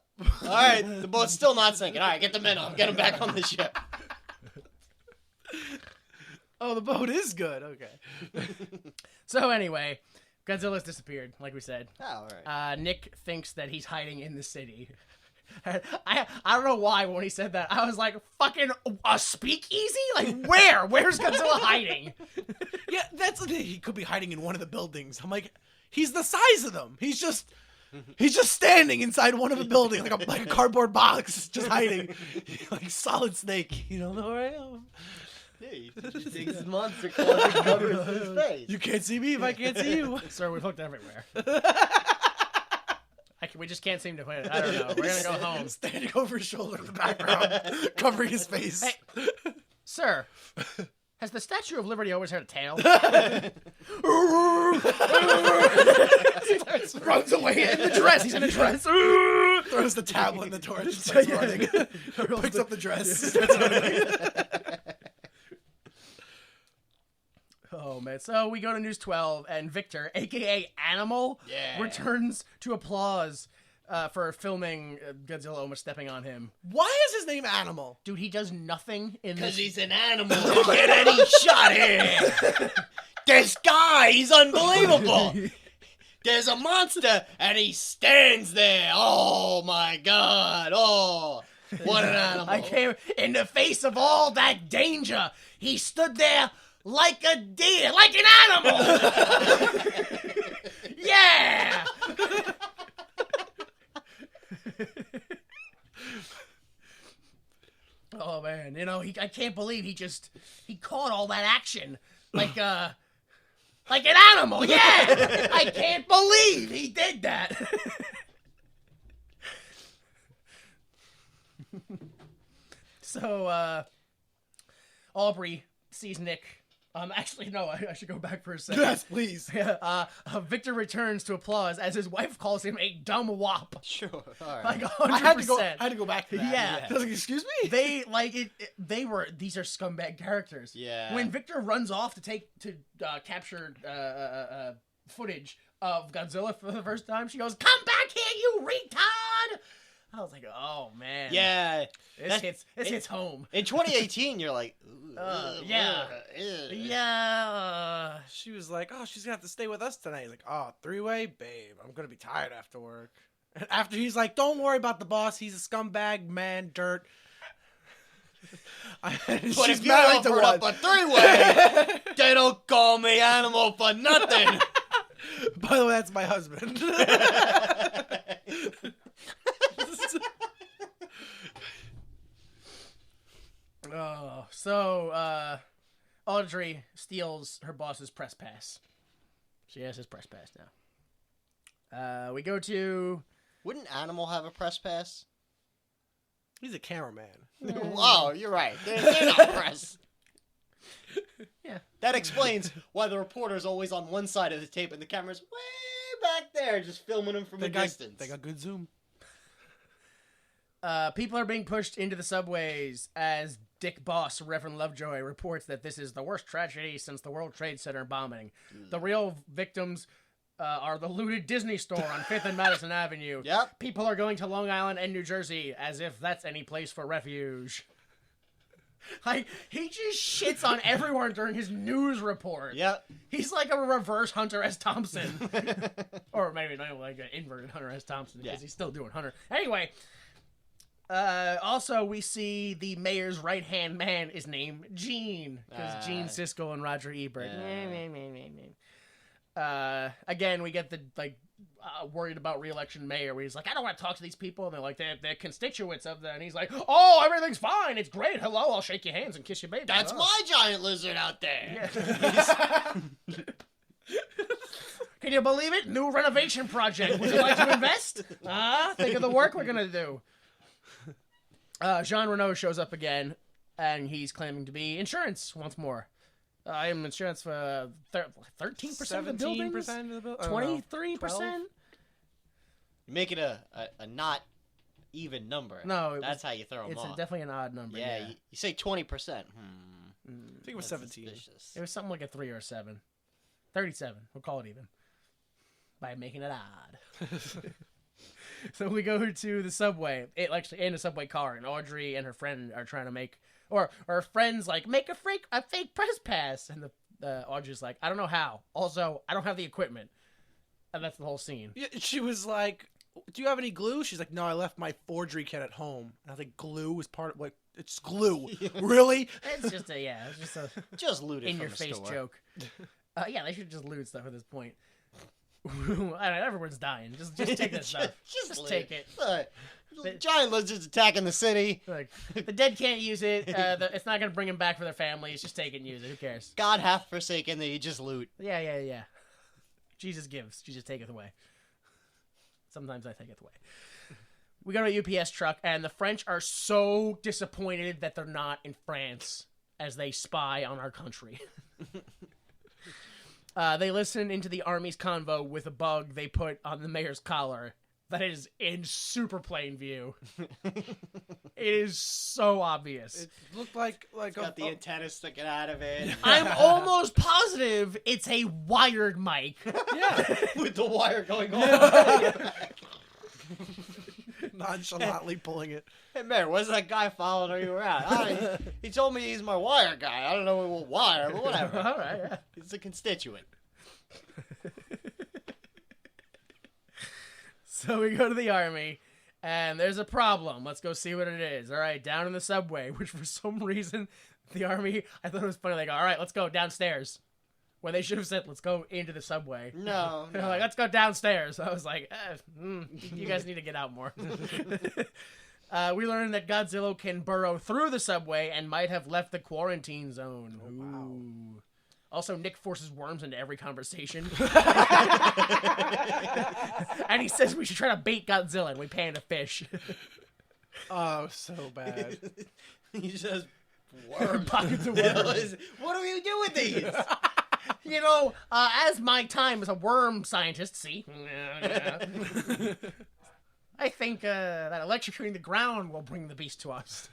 right, the boat's still not sinking. All right, get the men on. Get them back on the ship. Oh, the boat is good. Okay. So anyway, Godzilla's disappeared, like we said. Oh, all right. Nick thinks that he's hiding in the city. I don't know why when he said that. I was like, fucking a speakeasy? Like, where? Where's Godzilla hiding? Yeah, that's the thing. He could be hiding in one of the buildings. I'm like, he's the size of them. He's just standing inside one of the building, like a cardboard box, just hiding, like Solid Snake. You don't know where I am. Yeah, he digs his monster claws and covers his face. You can't see me if I can't see you. Sir, we've looked everywhere. We just can't seem to find it. I don't know. We're gonna go home. Standing over his shoulder in the background, covering his face. Hey, sir, has the Statue of Liberty always had a tail? Runs away in the dress. He's in a dress. Throws the tablet in the door and just starts running. Picks up the dress. Starts running. Oh, man. So we go to News 12, and Victor, a.k.a. Animal, returns to applause for filming Godzilla almost stepping on him. Why is his name Animal? Dude, he does nothing in this. Because he's an animal to get any shot in. This guy, he's unbelievable. There's a monster, and he stands there. Oh, my God. Oh, what an animal. I came in the face of all that danger. He stood there like a deer, like an animal. Yeah. Oh man, I can't believe he caught all that action like an animal. Yeah, I can't believe he did that. So Aubrey sees Nick. Actually, no, I should go back for a second. Yes, please. Victor returns to applause as his wife calls him a dumb wop. Sure. All right. Like 100%. I had to go back to that. Yeah. I was like, excuse me? These are scumbag characters. Yeah. When Victor runs off to capture footage of Godzilla for the first time, she goes, "Come back here, you retard!" I was like, oh man. Yeah. This hits home. In 2018, you're like, yeah. She was like, oh, she's going to have to stay with us tonight. He's like, oh, three-way? Babe, I'm going to be tired after work. And after he's like, don't worry about the boss. He's a scumbag, man, dirt. But if you offered up a three-way, they don't call me animal for nothing. By the way, that's my husband. Audrey steals her boss's press pass. She has his press pass now. We go to... Wouldn't Animal have a press pass? He's a cameraman. Wow, you're right. They're not press. Yeah. That explains why the reporter's always on one side of the tape and the camera's way back there just filming him from a distance. They got good zoom. People are being pushed into the subways as Dick Boss, Reverend Lovejoy, reports that this is the worst tragedy since the World Trade Center bombing. The real victims are the looted Disney store on 5th and Madison Avenue. Yep. People are going to Long Island and New Jersey as if that's any place for refuge. Like, he just shits on everyone during his news report. Yep. He's like a reverse Hunter S. Thompson. Or maybe not like an inverted Hunter S. Thompson, because he's still doing Hunter. Anyway... also, we see the mayor's right-hand man is named Gene, because Gene Siskel and Roger Ebert. Again, we get the worried about re-election mayor where he's like, I don't want to talk to these people, and they're like, they're constituents of the, and he's like, oh, everything's fine, it's great, hello, I'll shake your hands and kiss your baby. That's my giant lizard out there. Yeah. Can you believe it? New renovation project. Would you like to invest? Think of the work we're gonna do. Jean Reno shows up again, and he's claiming to be insurance once more. I am insurance for 13% of the buildings? 17% of the 23%? You make it a not even number. No, that's how you throw them it's off. definitely an odd number. Yeah, you say 20%. I think it was 17. Suspicious. It was something like a 3 or a 7. 37. We'll call it even. By making it odd. So we go to the subway. Actually, in a subway car, and Audrey and her friend are trying to make, or her friend's like, make a fake press pass, and the Audrey's like, I don't know how. Also, I don't have the equipment, and that's the whole scene. Yeah, she was like, do you have any glue? She's like, no, I left my forgery kit at home. And I think glue was part of it's glue. Really? It's just a Just loot it in from your a face store. joke. Yeah, they should just loot stuff at this point. I don't know, everyone's dying. Just take that stuff. Just loot take it. Giant lizards attacking the city. Like, the dead can't use it. It's not gonna bring them back for their families. Just take it and use it. Who cares? God hath forsaken thee. Just loot. Yeah. Jesus gives. Jesus taketh away. Sometimes I take it away. We go to a UPS truck, and the French are so disappointed that they're not in France as they spy on our country. They listen into the army's convo with a bug they put on the mayor's collar that is in super plain view. It is so obvious. It looked like Got the antenna sticking out of it. I'm almost positive it's a wired mic. yeah, With the wire going on. nonchalantly pulling it. Hey, Mayor, where's that guy following you around? He told me he's my wire guy. I don't know what wire, but whatever. All right, yeah. He's a constituent. So we go to the army, and there's a problem. Let's go see what it is. All right, down in the subway, which for some reason, the army, I thought it was funny. They go, all right, let's go downstairs. When they should have said, let's go into the subway. No. They're like, let's go downstairs. I was like, you guys need to get out more. We learned that Godzilla can burrow through the subway and might have left the quarantine zone. Oh, wow. Ooh. Also, Nick forces worms into every conversation. And he says we should try to bait Godzilla, and we pay him to fish. Oh, so bad. He says, worms. Pockets of worms. What do we do with these? You know, as my time as a worm scientist, see? I think that electrocuting the ground will bring the beast to us.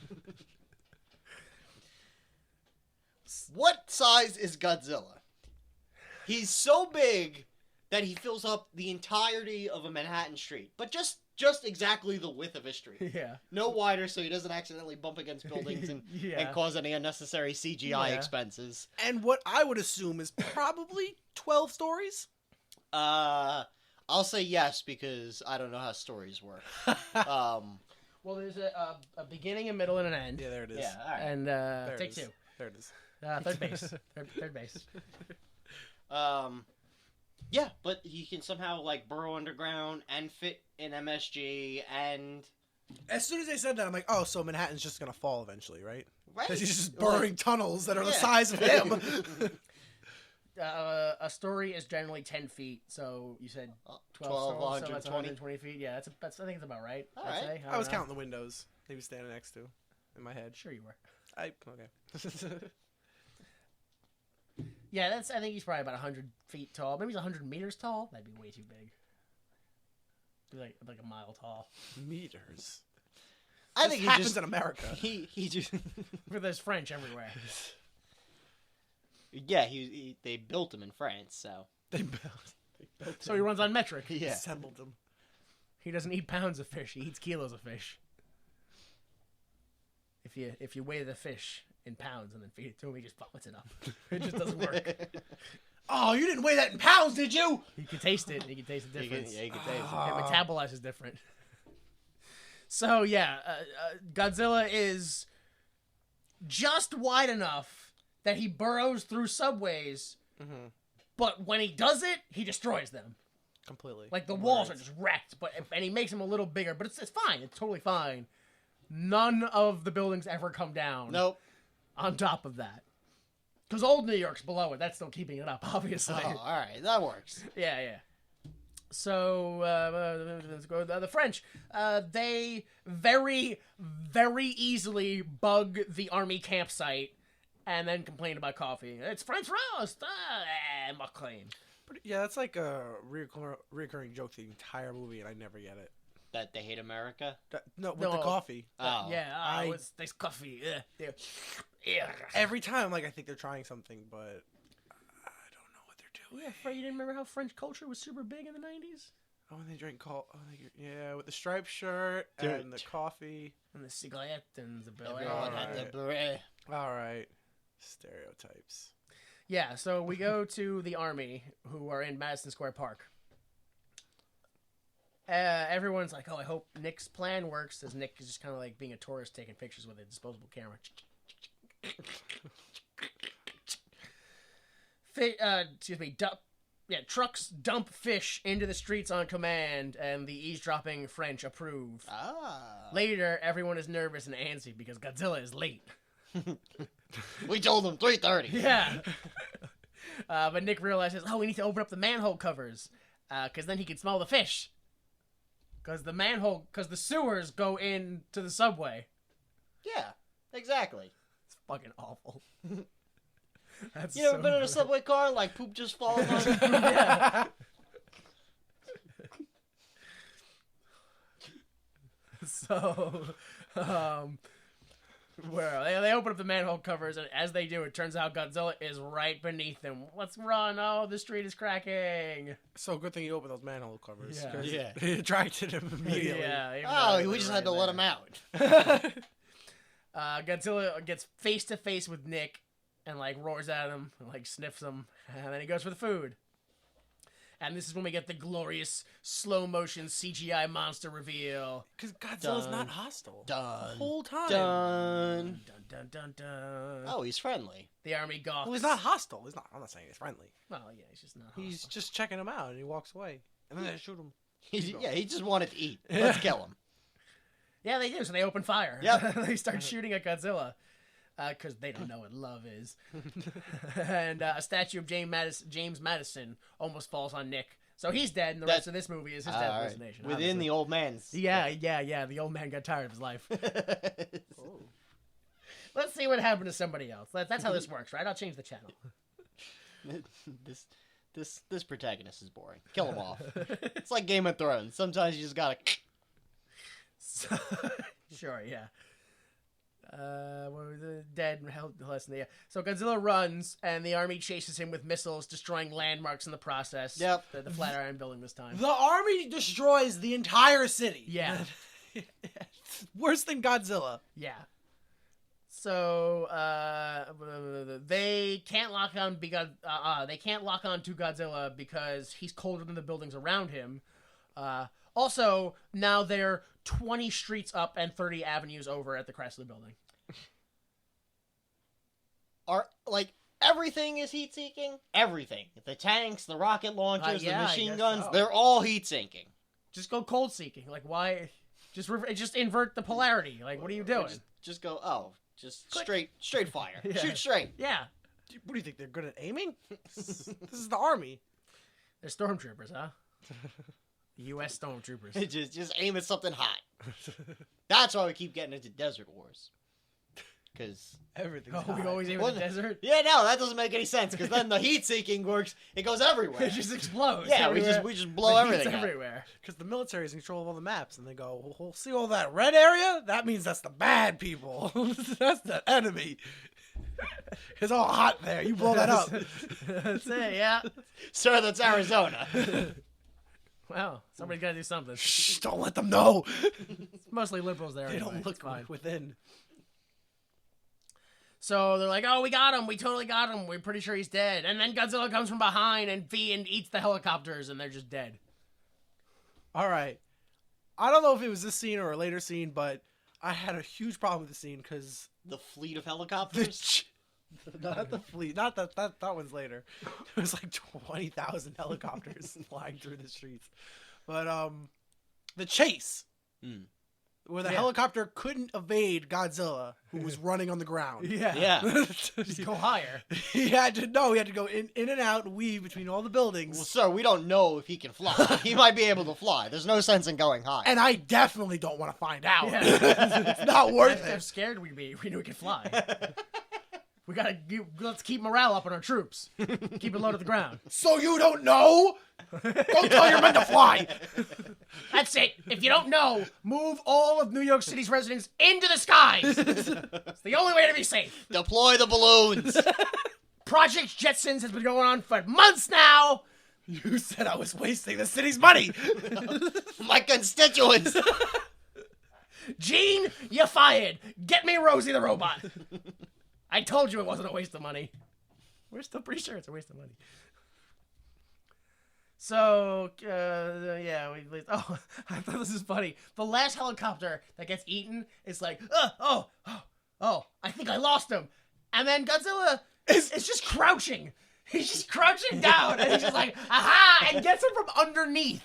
What size is Godzilla? He's so big that he fills up the entirety of a Manhattan street, but just exactly the width of a street. Yeah. No wider, so he doesn't accidentally bump against buildings and cause any unnecessary CGI expenses. And what I would assume is probably 12 stories? I'll say yes, because I don't know how stories work. Well, there's a beginning, a middle, and an end. Yeah, there it is. Yeah, all right. And There take it is. two. There it is. Third base. Third base. Yeah, but he can somehow, like, burrow underground and fit in MSG and... As soon as they said that, I'm like, oh, so Manhattan's just going to fall eventually, right? Right? Because he's just burrowing tunnels that are the Yeah. size of him. A story is generally 10 feet, so you said 12 stories, so that's 120 feet. Yeah, that's I think it's about right. All I'd right. say. I was don't know. counting the windows he was standing next to in my head. Sure you were. Okay. Yeah, I think he's probably about 100 feet tall. Maybe he's 100 meters tall. That'd be way too big. Be like a mile tall. Meters. I This think he happens just... in America. He just... But there's French everywhere. Yeah, they built him in France, so... They built So he runs on metric. Yeah. assembled them. He doesn't eat pounds of fish. He eats kilos of fish. If you weigh the fish in pounds and then feed it to him, he just vomits it up. It just doesn't work. Oh, you didn't weigh that in pounds, did you? He can taste it. He can taste the difference. You can taste it. It metabolizes different. So yeah, Godzilla is just wide enough that he burrows through subways But when he does it, he destroys them. Completely. Like, the walls are just wrecked, and he makes them a little bigger, but it's fine. It's totally fine. None of the buildings ever come down. Nope. On top of that. Because old New York's below it. That's still keeping it up, obviously. Oh, all right, that works. Yeah. So, the French, they very, very easily bug the army campsite and then complain about coffee. It's French roast! McLean. Yeah, that's like a recurring joke the entire movie, and I never get it. That they hate America? With the coffee. Oh. Yeah, it's coffee. Yeah. Every time, like, I think they're trying something, but I don't know what they're doing. Yeah, Fred, you didn't remember how French culture was super big in the 90s? Oh, and they drink with the striped shirt and the coffee. And the cigarette and the beret. Everyone had the beret. All right. Stereotypes. Yeah, so we go to the army, who are in Madison Square Park. Everyone's like, oh, I hope Nick's plan works, as Nick is just kind of like being a tourist taking pictures with a disposable camera. Trucks dump fish into the streets on command, and the eavesdropping French approve. Later, everyone is nervous and antsy because Godzilla is late. We told them 3:30. Yeah. But Nick realizes, we need to open up the manhole covers, because then he can smell the fish. Because the sewers go into the subway. Yeah, exactly. It's fucking awful. That's You ever been in a subway car and, like, poop just falls on you? Yeah. So, they open up the manhole covers, and as they do, it turns out Godzilla is right beneath them. Let's run! Oh, the street is cracking. So good thing you opened those manhole covers. Yeah. 'Cause Yeah. It attracted him immediately. Yeah. We just had to let him out. Godzilla gets face to face with Nick, and like roars at him, and like sniffs him, and then he goes for the food. And this is when we get the glorious slow motion CGI monster reveal. Because Godzilla's Dun. not hostile. Done. The whole time. Done. Dun dun dun dun. Oh, he's friendly. The army gawks. Well, he's not hostile. I'm not saying he's friendly. Well, yeah, he's just not. He's hostile. just checking him out, and he walks away. And then they shoot him. He just wanted to eat. Let's kill him. Yeah, they do. So they open fire. Yep. They start shooting at Godzilla. Because they don't know what love is. And a statue of James Madison almost falls on Nick. So he's dead, and the rest of this movie is his death All right. hallucination. Within the old man's. Yeah, the old man got tired of his life. Let's see what happened to somebody else. That's how this works, right? I'll change the channel. This protagonist is boring. Kill him off. It's like Game of Thrones. Sometimes you just gotta. Sure, yeah. Dead and held less in the air. So Godzilla runs, and the army chases him with missiles, destroying landmarks in the process. Yep. The Flatiron Building this time. The army destroys the entire city. Yeah. Worse than Godzilla. Yeah. So they can't lock on because they can't lock on to Godzilla because he's colder than the buildings around him. Also, now they're 20 streets up and 30 avenues over at the crest of the building. Everything is heat seeking? Everything. The tanks, the rocket launchers, yeah, the I machine guess guns, so. they're all heat sinking. Just go cold seeking. Like, why? Just invert the polarity. Like, what are you doing? Just go, straight fire. Yeah. Shoot straight. Yeah. What do you think? They're good at aiming? This is the army. They're stormtroopers, huh? U.S. stormtroopers. just aim at something hot. That's why we keep getting into desert wars. Because Everything's We always aim in the desert. yeah, no, that doesn't make any sense. Because then the heat seeking works. It goes everywhere. It just explodes. Yeah, everywhere. we just blow The heat's everything up. everywhere. Because the military is in control of all the maps, and they go, "We'll see all that red area? That means that's the bad people. That's the enemy. It's all hot there. You blow that up." That's it. Yeah. Sir, that's Arizona. Well, somebody's got to do something. Shh, don't let them know. It's mostly liberals there. They anyway. don't look It's fine. within. So they're like, "Oh, we got him. We totally got him. We're pretty sure he's dead." And then Godzilla comes from behind and eats the helicopters, and they're just dead. All right. I don't know if it was this scene or a later scene, but I had a huge problem with the scene because The fleet of helicopters. Not the fleet. Not that one's later. There was like 20,000 helicopters flying through the streets. But the chase, where the helicopter couldn't evade Godzilla, who was running on the ground. Yeah. Just go higher. He had to go in and out, weave between all the buildings. Well, sir, we don't know if he can fly. He might be able to fly. There's no sense in going high. And I definitely don't want to find out. Yeah. It's not worth How it. scared we'd be. We knew we could fly. Let's keep morale up on our troops. Keep it low to the ground. So you don't know? Don't tell your men to fly. That's it. If you don't know, move all of New York City's residents into the skies. It's the only way to be safe. Deploy the balloons. Project Jetsons has been going on for months now. You said I was wasting the city's money. My constituents. Gene, you're fired. Get me Rosie the robot. I told you it wasn't a waste of money. We're still pretty sure it's a waste of money. So, yeah, I thought this is funny. The last helicopter that gets eaten is like, oh, I think I lost him. And then Godzilla is just crouching. He's just crouching down, and he's just like, aha, and gets him from underneath.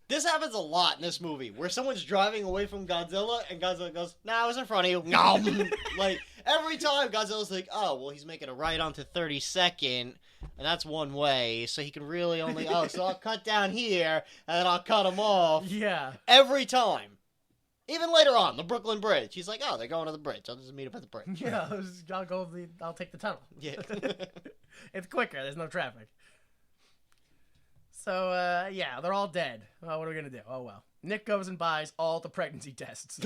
This happens a lot in this movie, where someone's driving away from Godzilla, and Godzilla goes, "Nah, I was in front of you." Nom. Like, every time Godzilla's like, "Oh, well, he's making a right onto 32nd, and that's one way, so he can really only, so I'll cut down here, and then I'll cut him off." Yeah. Every time. Even later on, the Brooklyn Bridge. He's like, "Oh, they're going to the bridge. I'll just meet up at the bridge." Yeah, I'll take the tunnel. Yeah. It's quicker. There's no traffic. So, yeah, they're all dead. Well, what are we going to do? Oh, well. Nick goes and buys all the pregnancy tests.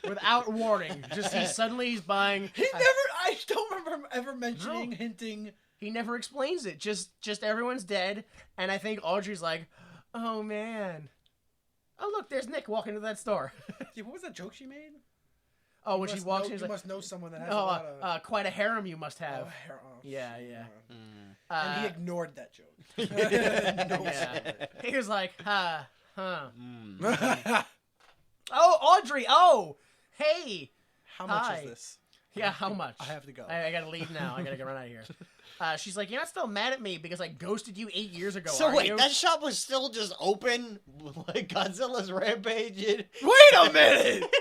Without warning. He's buying... I don't remember him ever mentioning, hinting. He never explains it. Just everyone's dead. And I think Audrey's like, oh, man. Oh, look, there's Nick walking to that store. What was that joke she made? Oh, when she walks in, she's you like, must know someone that has a lot of... quite a harem you must have. Yeah. And he ignored that joke. Yeah. He was like, huh. Oh, Audrey. Oh, hey. How much Hi. is this? Yeah, how much? I have to go. I gotta leave now. I gotta get run out of here. She's like, you're not still mad at me because I ghosted you 8 years ago. So are wait, you? that shop was still just open, like Godzilla's rampaging. Wait a minute!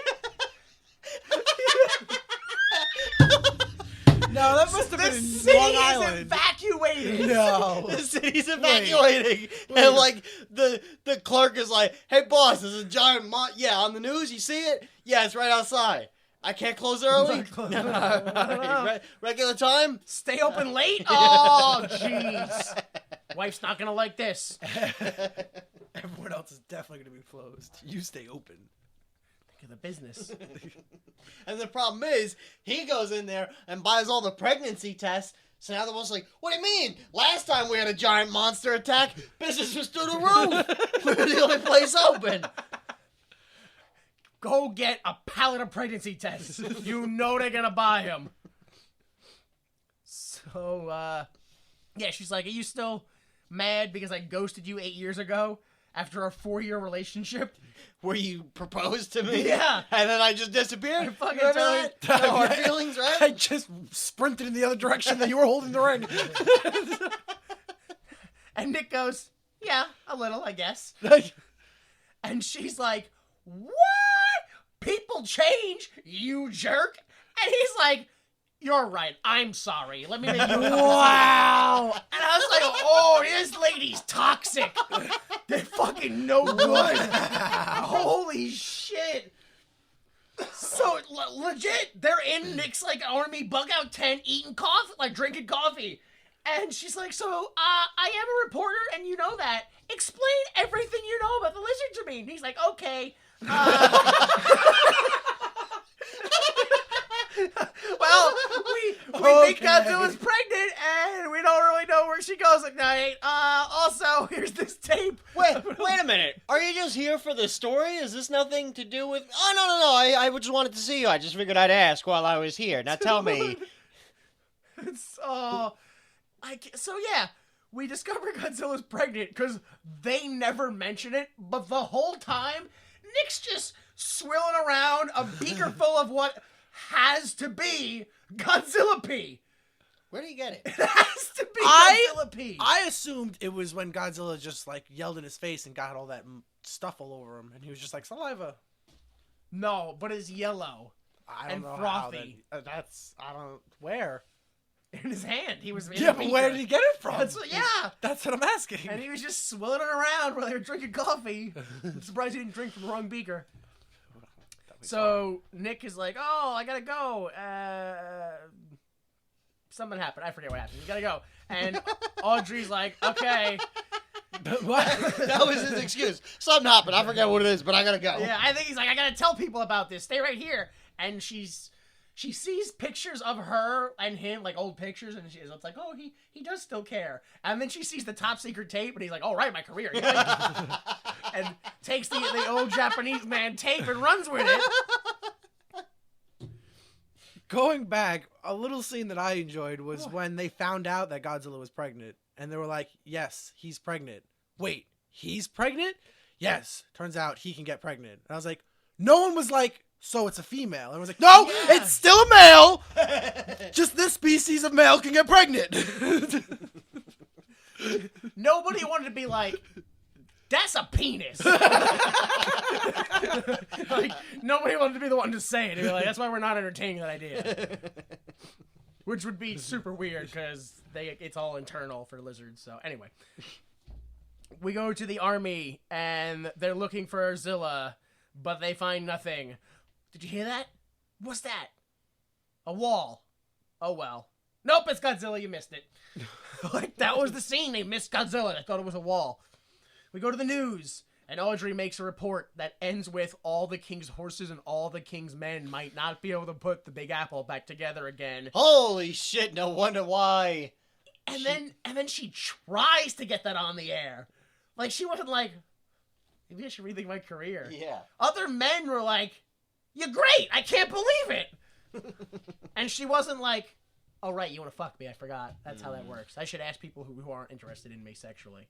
No, that must have been in Long Island. Evacuating. No. The city's evacuating, and like the clerk is like, "Hey boss, there's a giant on the news. You see it? Yeah, it's right outside. I can't close early. Regular time. Stay open late? Oh, jeez. Wife's not gonna like this. Everyone else is definitely going to be closed. You stay open. Think of the business. And the problem is, he goes in there and buys all the pregnancy tests. So now the boss is like, what do you mean? Last time we had a giant monster attack, business was through the roof. We were the only place open. Go get a pallet of pregnancy tests. You know they're gonna buy them. So, yeah, she's like, are you still mad because I ghosted you 8 years ago after a 4-year relationship? Where you proposed to me? Yeah. And then I just disappeared? I fucking Remember totally- that? No hard feelings, right? I just sprinted in the other direction that you were holding the ring. And Nick goes, yeah, a little, I guess. And she's like, what? People change, you jerk. And he's like, you're right. I'm sorry. Let me make you wow. And I was like, oh, this lady's toxic. They're fucking no good. Holy shit. So, legit, they're in Nick's, like, army bug-out tent eating coffee, like, drinking coffee. And she's like, so, I am a reporter, and you know that. Explain everything you know about the lizard to me. And he's like, okay. Well, we think Godzilla's pregnant, and we don't really know where she goes at night. Also, here's this tape. Wait a minute. Are you just here for the story? Is this nothing to do with... Oh, no. I just wanted to see you. I just figured I'd ask while I was here. Now tell me. So yeah, we discover Godzilla's pregnant because they never mention it, but the whole time, Nick's just swilling around a beaker full of what has to be Godzilla pee. Where do you get it? It has to be I- Godzilla pee. I assumed it was when Godzilla just like yelled in his face and got all that stuff all over him, and he was just like saliva. No, but it's yellow. I don't And know frothy. how that's I don't where. In his hand. He was in Yeah, a but where beaker. did he get it from? Yeah. That's what I'm asking. And he was just swilling it around while they were drinking coffee. I'm surprised he didn't drink from the wrong beaker. So Nick is like, "Oh, I gotta go. Something happened. I forget what happened. You gotta go." And Audrey's like, "Okay." What? That was his excuse. Something happened. I forget what it is, but I gotta go. Yeah, I think he's like, "I gotta tell people about this. Stay right here." And she sees pictures of her and him, like old pictures, and it's like, "Oh, he does still care." And then she sees the top secret tape, and he's like, "Oh, right, my career." And takes the old Japanese man tape and runs with it. Going back, a little scene that I enjoyed was when they found out that Godzilla was pregnant, and they were like, "Yes, he's pregnant." Wait, he's pregnant? Yes. Turns out he can get pregnant. And I was like, no one was like, "So it's a female." And I was like, "No, it's still a male. Just this species of male can get pregnant." Nobody wanted to be like, "That's a penis." Like, nobody wanted to be the one to say it. They'd be like, "That's why we're not entertaining that idea." Which would be super weird because it's all internal for lizards. So anyway, we go to the army and they're looking for Zilla, but they find nothing. Did you hear that? What's that? A wall. Oh well. Nope, it's Godzilla. You missed it. Like, that was the scene. They missed Godzilla. They thought it was a wall. We go to the news, and Audrey makes a report that ends with all the king's horses and all the king's men might not be able to put the Big Apple back together again. Holy shit! No wonder why. And then she tries to get that on the air. Like, she wasn't like, maybe I should rethink my career. Yeah. Other men were like, "You're great! I can't believe it!" And she wasn't like, "Oh, right, you want to fuck me, I forgot. That's how that works. I should ask people who aren't interested in me sexually."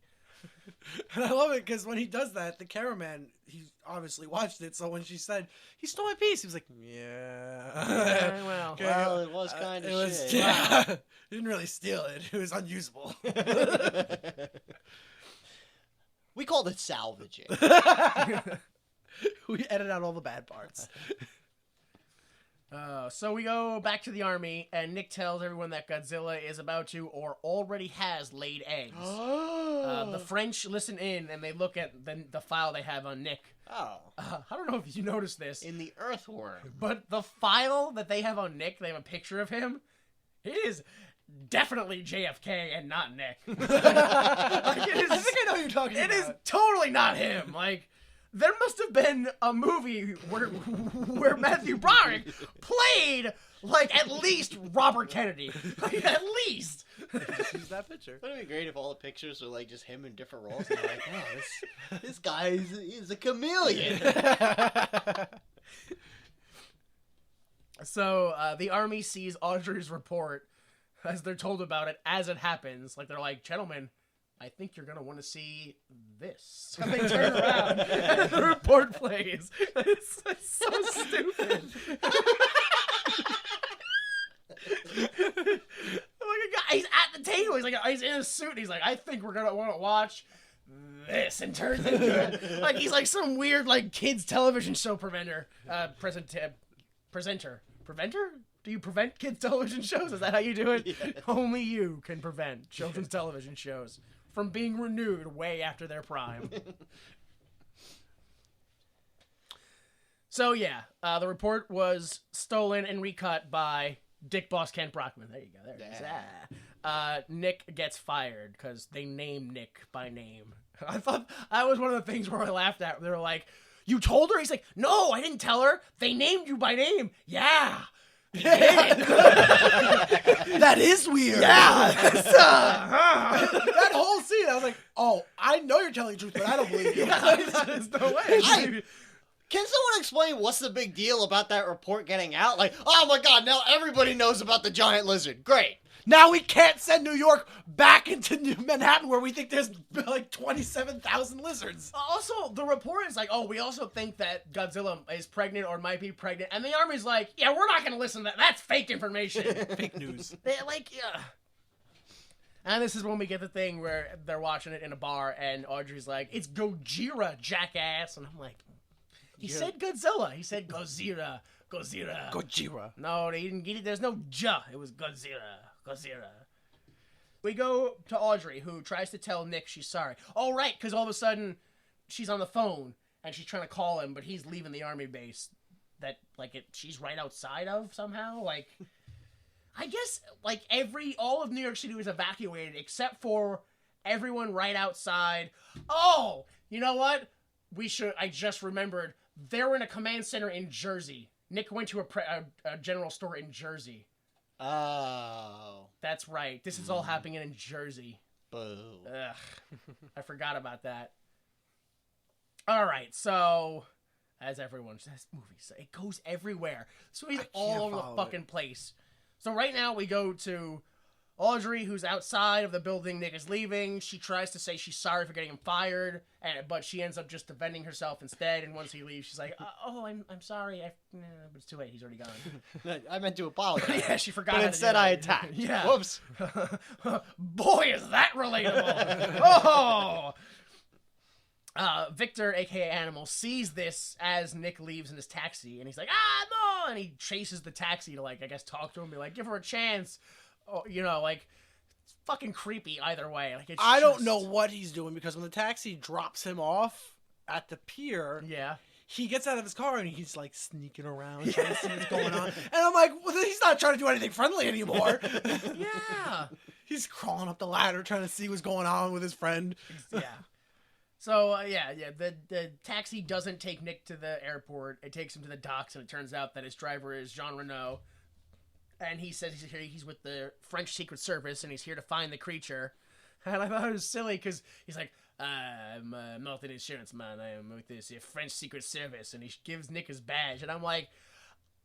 And I love it because when he does that, the cameraman, he obviously watched it. So when she said, "He stole my piece," he was like, "Yeah." Well, Okay. Well, it was kind of It was, shit. yeah. He didn't really steal it. It was unusable. We called it salvaging. We edit out all the bad parts. so we go back to the army, and Nick tells everyone that Godzilla is about to or already has laid eggs. The French listen in, and they look at the file they have on Nick. Oh. I don't know if you noticed this, In the earthworm. but the file that they have on Nick, they have a picture of him. It is definitely JFK and not Nick. Like, it is, I think I know what you're talking it about. is totally not him. Like, there must have been a movie where Matthew Broderick played, like, at least Robert Kennedy. Like, at least. Just use that picture. Wouldn't it be great if all the pictures were like just him in different roles? And they're like, "Oh, this guy is a chameleon." So, the army sees Audrey's report as they're told about it as it happens. Like, they're like, "Gentlemen, I think you're going to want to see this." And they turn around and the report plays. It's so stupid. Like, a guy, he's at the table. He's in a suit. And he's like, "I think we're going to want to watch this," and turns into it. Like, he's like some weird, like, kids television show presenter. Preventer? Do you prevent kids television shows? Is that how you do it? Yeah. Only you can prevent children's television shows from being renewed way after their prime. So yeah, the report was stolen and recut by Dick Boss Kent Brockman. There you go. There it is. Yeah. Nick gets fired because they name Nick by name. I thought that was one of the things where I laughed at. They were like, "You told her?" He's like, "No, I didn't tell her. They named you by name." Yeah. That is weird. Yeah. That whole scene, I was like, "Oh, I know you're telling the truth, but I don't believe you." There's no way. Can someone explain what's the big deal about that report getting out? Like, oh my god, now everybody knows about the giant lizard. Great. Now we can't send New York back into New Manhattan where we think there's like 27,000 lizards. Also, the report is like, oh, we also think that Godzilla is pregnant or might be pregnant. And the army's like, yeah, we're not going to listen to that. That's fake information. Fake news. They're like, yeah. And this is when we get the thing where they're watching it in a bar and Audrey's like, it's Gojira, jackass. And I'm like, he said Godzilla. He said Godzilla. Godzilla. Gojira. No, they didn't get it. There's no ja. It was Godzilla. Godzilla. We go to Audrey, who tries to tell Nick she's sorry. Oh, right, because all of a sudden she's on the phone and she's trying to call him, but he's leaving the army base that, like, she's right outside of somehow. Like, I guess, like, all of New York City was evacuated except for everyone right outside. Oh, you know what? I just remembered. They're in a command center in Jersey. Nick went to a general store in Jersey. Oh. That's right. This is all happening in Jersey. Boo. Ugh. I forgot about that. All right, so as everyone says, movies, it goes everywhere. So he's all over the fucking place. So right now we go to Audrey, who's outside of the building Nick is leaving. She tries to say she's sorry for getting him fired, but she ends up just defending herself instead. And once he leaves, she's like, "Oh, I'm sorry. But it's too late. He's already gone." I meant to apologize. Yeah, she forgot. But how to instead, do I it. attacked. Yeah. Whoops. Boy, is that relatable. Oh. Victor, aka Animal, sees this as Nick leaves in his taxi, and he's like, no! And he chases the taxi to, like, I guess talk to him, be like, give her a chance. Oh, you know, like, it's fucking creepy either way. Like, I don't know what he's doing because when the taxi drops him off at the pier, Yeah. he gets out of his car and he's like sneaking around trying to see what's going on. And I'm like, well, he's not trying to do anything friendly anymore. Yeah. He's crawling up the ladder trying to see what's going on with his friend. Yeah. So, the taxi doesn't take Nick to the airport. It takes him to the docks, and it turns out that his driver is Jean Reno. And he says he's with the French Secret Service, and he's here to find the creature. And I thought it was silly, because he's like, I'm not an insurance man. I am with this French Secret Service. And he gives Nick his badge. And I'm like,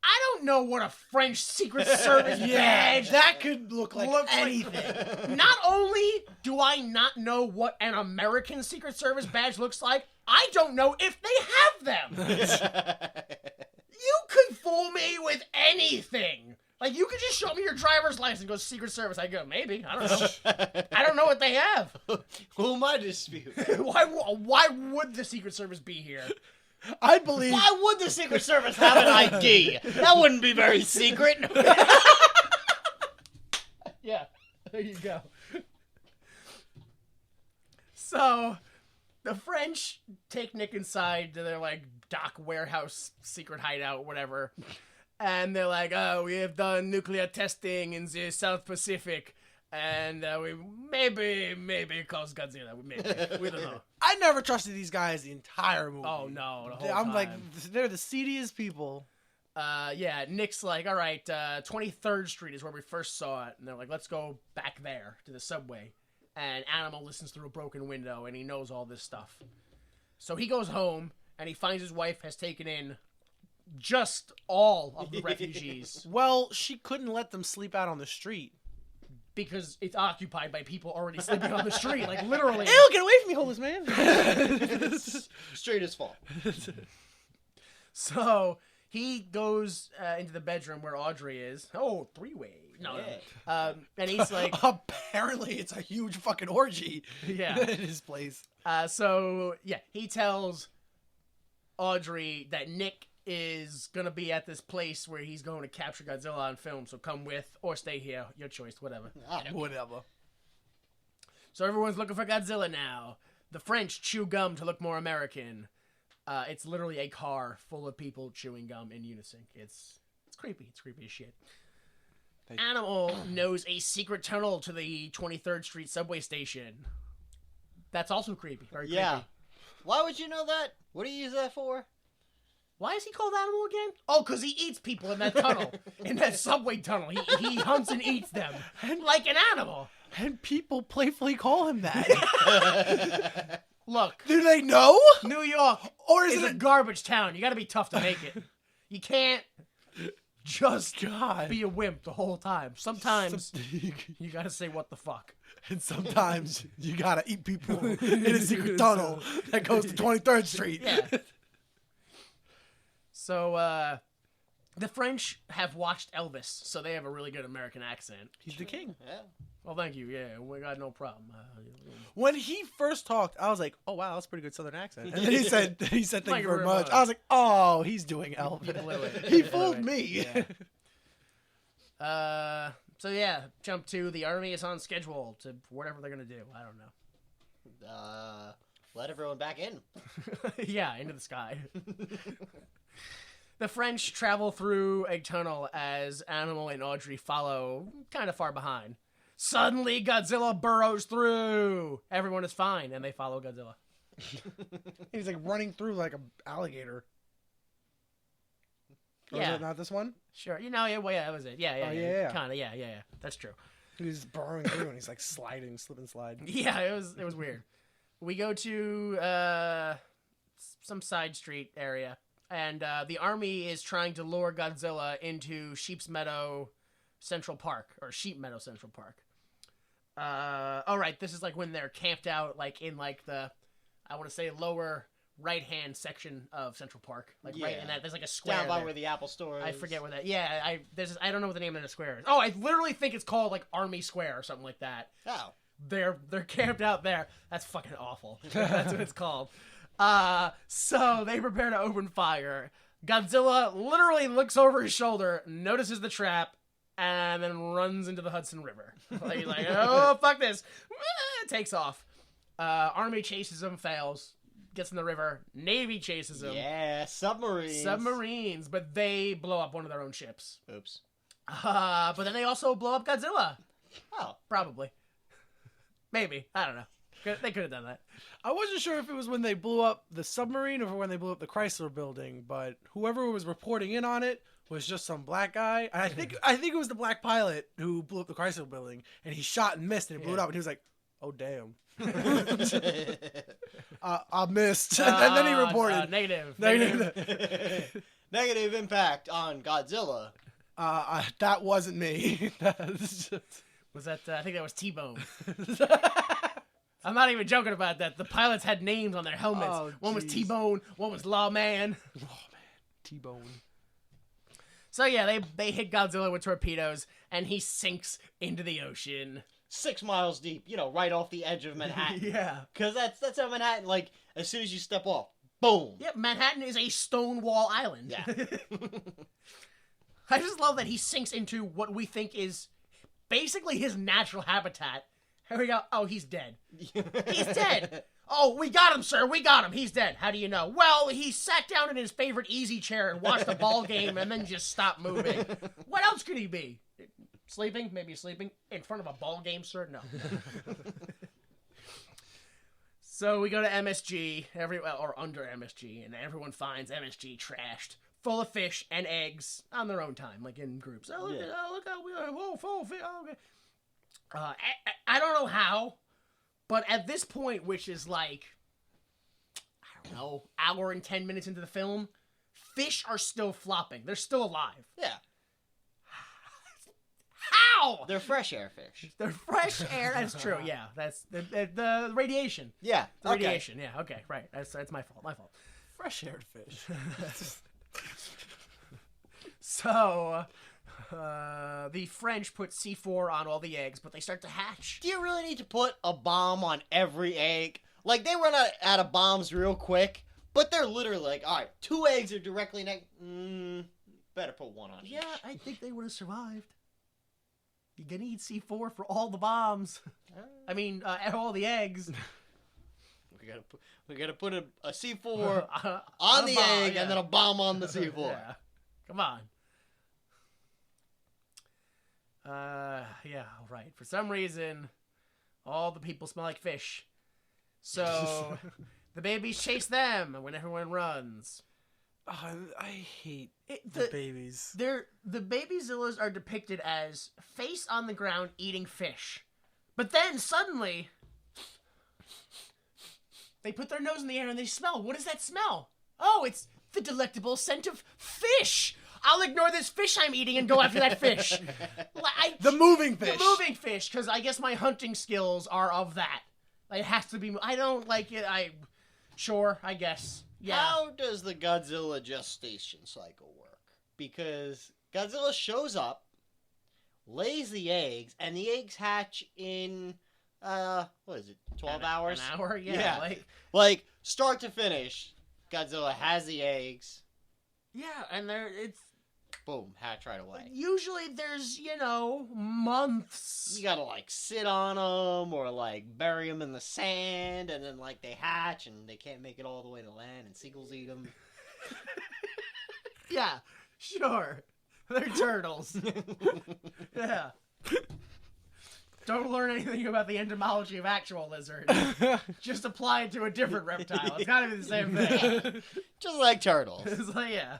I don't know what a French Secret Service badge that could look like anything. Not only do I not know what an American Secret Service badge looks like, I don't know if they have them. You could fool me with anything. Like, you could just show me your driver's license and go, Secret Service. I go, maybe. I don't know. I don't know what they have. Who am I to dispute? Why would the Secret Service be here? I believe. Why would the Secret Service have an ID? That wouldn't be very secret. Yeah, there you go. So, the French take Nick inside to their, like, dock warehouse secret hideout, whatever. And they're like, oh, we have done nuclear testing in the South Pacific. And we maybe cause Godzilla. Maybe. We don't know. I never trusted these guys the entire movie. Oh, no. The whole I'm time. like, they're the seediest people. Yeah, Nick's like, all right, 23rd Street is where we first saw it. And they're like, let's go back there to the subway. And Animal listens through a broken window, and he knows all this stuff. So he goes home, and he finds his wife has taken in just all of the refugees. Well, she couldn't let them sleep out on the street. Because it's occupied by people already sleeping on the street, like literally. Ew, get away from me, homeless man. Straight as fall. So he goes into the bedroom where Audrey is. Oh, three-way. No. And he's like... Apparently it's a huge fucking orgy. Yeah. In his place. So, yeah, he tells Audrey that Nick is gonna be at this place where he's going to capture Godzilla on film, so come with or stay here, your choice, whatever. Whatever. So everyone's looking for Godzilla now. The French chew gum to look more American. It's literally a car full of people chewing gum in unison. It's creepy. It's creepy as shit. Animal knows a secret tunnel to the 23rd Street subway station. That's also creepy. Very creepy. Yeah. Why would you know that? What do you use that for? Why is he called Animal again? Oh, because he eats people in that tunnel. In that subway tunnel. He hunts and eats them. Like an animal. And people playfully call him that. Look. Do they know? New York Or is is it a garbage town. You gotta be tough to make it. You can't just God. be a wimp the whole time. Sometimes you gotta say what the fuck. And sometimes you gotta eat people in a secret tunnel that goes to 23rd Street. Yeah. So, the French have watched Elvis, so they have a really good American accent. He's the king. Yeah. Well, thank you. Yeah, we got no problem. When he first talked, I was like, "Oh wow, that's a pretty good Southern accent." And then he said, "Thank you very much." I was like, "Oh, he's doing Elvis." You blew it. He You blew fooled it. me. Yeah. So yeah, jump to the army is on schedule to whatever they're gonna do. I don't know. Let everyone back in. Yeah, into the sky. The French travel through a tunnel as Animal and Audrey follow kind of far behind. Suddenly, Godzilla burrows through. Everyone is fine, and they follow Godzilla. He's like running through like an alligator. Or Yeah. is it not this one? Sure. Yeah, well, yeah, that was it. Yeah. Oh, yeah. Kind of, yeah. That's true. He's burrowing through and he's like sliding, slip and slide. Yeah, it was weird. We go to some side street area, and the army is trying to lure Godzilla into Sheep Meadow Central Park. All right, this is like when they're camped out, like in like the, I want to say lower right-hand section of Central Park, like right in that. There's like a square Down by there. where the Apple Store is. I forget where that. Yeah, I don't know what the name of the square is. Oh, I literally think it's called like Army Square or something like that. Oh. They're camped out there. That's fucking awful. That's what it's called. So they prepare to open fire. Godzilla literally looks over his shoulder, notices the trap, and then runs into the Hudson River. He's like, oh, fuck this. Takes off. Army chases him, fails. Gets in the river. Navy chases him. Yeah, submarines. But they blow up one of their own ships. Oops. But then they also blow up Godzilla. Oh. Probably. Maybe. I don't know. They could have done that. I wasn't sure if it was when they blew up the submarine or when they blew up the Chrysler building, but whoever was reporting in on it was just some black guy. And I think it was the black pilot who blew up the Chrysler building, and he shot and missed, and it blew it up, and he was like, "Oh damn." I missed. And then he reported. Negative. Negative impact on Godzilla. That wasn't me. Was that? I think that was T-Bone. I'm not even joking about that. The pilots had names on their helmets. Oh, one was jeez. T-Bone. One was Lawman. Oh man, T-Bone. So yeah, they hit Godzilla with torpedoes, and he sinks into the ocean. 6 miles deep, right off the edge of Manhattan. Yeah. Because that's how Manhattan, like, as soon as you step off, boom. Yep, Manhattan is a stone wall island. Yeah. I just love that he sinks into what we think is basically his natural habitat. Here we go. Oh, he's dead. He's dead. Oh, we got him, sir. We got him. He's dead. How do you know? Well, he sat down in his favorite easy chair and watched the ball game and then just stopped moving. What else could he be? Sleeping? Maybe sleeping in front of a ball game, sir? No. So we go to MSG, or under MSG, and everyone finds MSG trashed, full of fish and eggs on their own time, like in groups. Oh, look how we are full of fish. Oh, okay. I don't know how, but at this point, which is like, I don't know, hour and 10 minutes into the film, fish are still flopping. They're still alive. Yeah. How? They're fresh air fish. They're fresh air. That's true. Yeah, that's the radiation. Yeah. The radiation. Yeah. Okay. Right. That's my fault. My fault. Fresh-haired fish. So, the French put C4 on all the eggs, but they start to hatch. Do you really need to put a bomb on every egg? Like, they run out of bombs real quick, but they're literally like, all right, 2 eggs are directly next. Better put 1 on each. Yeah, I think they would have survived. You're gonna need C4 for all the bombs. I mean, all the eggs. We gotta put a C4 on the egg and then a bomb on the C4. Yeah. Come on. Yeah, all right. For some reason, all the people smell like fish. So, the babies chase them when everyone runs. Oh, I hate the babies. The babyzillas are depicted as face on the ground eating fish. But then, suddenly, they put their nose in the air and they smell. What does that smell? Oh, it's the delectable scent of fish! I'll ignore this fish I'm eating and go after that fish. The moving fish. The moving fish, because I guess my hunting skills are of that. It has to be. I don't like it. Sure, I guess. Yeah. How does the Godzilla gestation cycle work? Because Godzilla shows up, lays the eggs, and the eggs hatch in, what is it, 12 hours? An hour? Yeah. Yeah. Like, start to finish, Godzilla has the eggs, Yeah, and it's boom, hatch right away. usually there's, months. You gotta, like, sit on them, or, like, bury them in the sand, and then, like, they hatch, and they can't make it all the way to land, and seagulls eat them. Yeah, sure. They're turtles. Yeah. Don't learn anything about the entomology of actual lizards. Just apply it to a different reptile. It's gotta be the same thing. Just like turtles. It's like, yeah.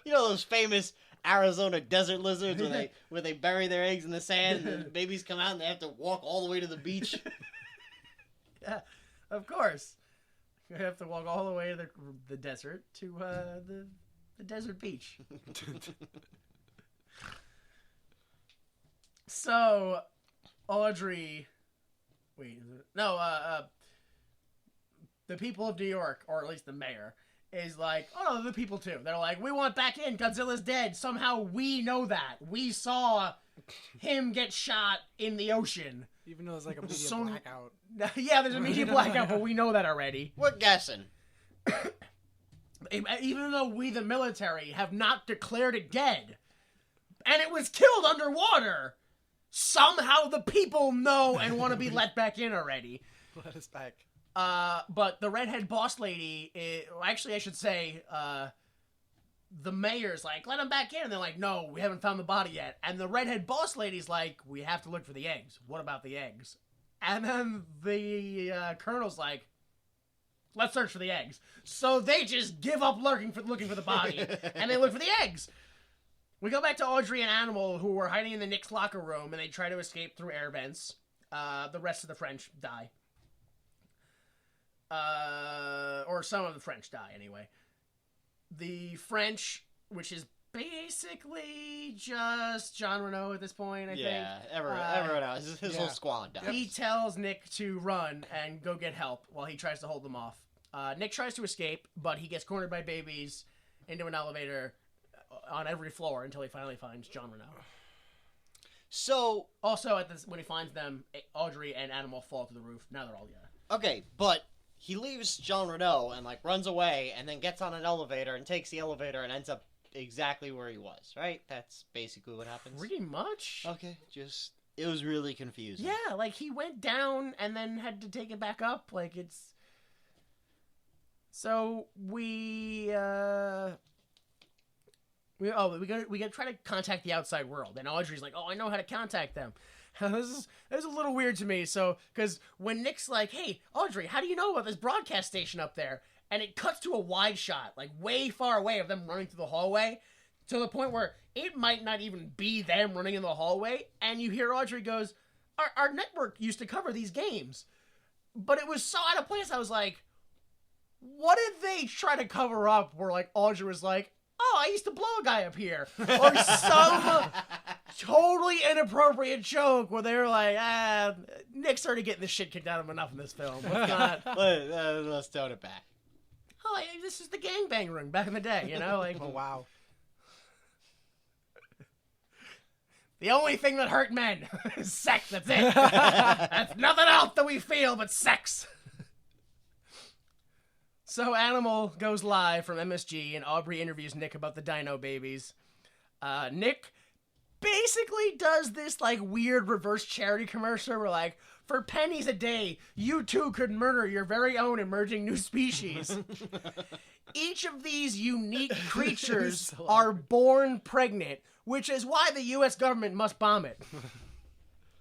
You know those famous Arizona desert lizards where they bury their eggs in the sand and the babies come out and they have to walk all the way to the beach? Yeah, of course. You have to walk all the way to the desert to the desert beach. So, Audrey... Wait, no, the people of New York, or at least the mayor, is like, oh no, the people too. They're like, we want back in. Godzilla's dead. Somehow we know that. We saw him get shot in the ocean. Even though there's like a media So- blackout. Yeah, there's a media blackout, but we know that already. We're guessing. Even though we, the military, have not declared it dead, and it was killed underwater, somehow the people know and want to be let back in already. Let us back. But the redhead boss lady, actually I should say, the mayor's like, let him back in. And they're like, no, we haven't found the body yet. And the redhead boss lady's like, we have to look for the eggs. What about the eggs? And then the colonel's like, let's search for the eggs. So they just give up looking for the body, and they look for the eggs. We go back to Audrey and Animal, who were hiding in the Nick's locker room, and they try to escape through air vents. The rest of the French die. Or some of the French die, anyway. The French, which is basically just Jean Reno at this point, I think. Yeah, everyone else. His whole squad dies. He tells Nick to run and go get help while he tries to hold them off. Nick tries to escape, but he gets cornered by babies into an elevator on every floor until he finally finds Jean Reno. So, Also, when he finds them, Audrey and Animal fall to the roof. Now they're all together. okay, but he leaves Jean Reno and, like, runs away and then gets on an elevator and takes the elevator and ends up exactly where he was, right? That's basically what happens. Pretty much. Okay, it was really confusing. Yeah, like he went down and then had to take it back up. Like it's. So we gotta try to contact the outside world, and Audrey's like, oh, I know how to contact them. This is a little weird to me. So because when Nick's like, hey, Audrey, how do you know about this broadcast station up there? And it cuts to a wide shot, like way far away of them running through the hallway, to the point where it might not even be them running in the hallway. And you hear Audrey goes, our network used to cover these games. But it was so out of place, I was like, what did they try to cover up where, like, Audrey was like, oh, I used to blow a guy up here. Or some totally inappropriate joke where they were like, Nick's already getting the shit kicked out of him enough in this film. Let's not... Let's tone it back. Oh, this is the gangbang room back in the day, you know? Like, Oh, wow. the only thing that hurt men is sex, that's it. That's nothing else that we feel but sex. So Animal goes live from MSG, and Aubrey interviews Nick about the dino babies. Nick basically does this, like, weird reverse charity commercial where, like, for pennies a day, you too could murder your very own emerging new species. Each of these unique creatures are born pregnant, which is why the U.S. government must bomb it.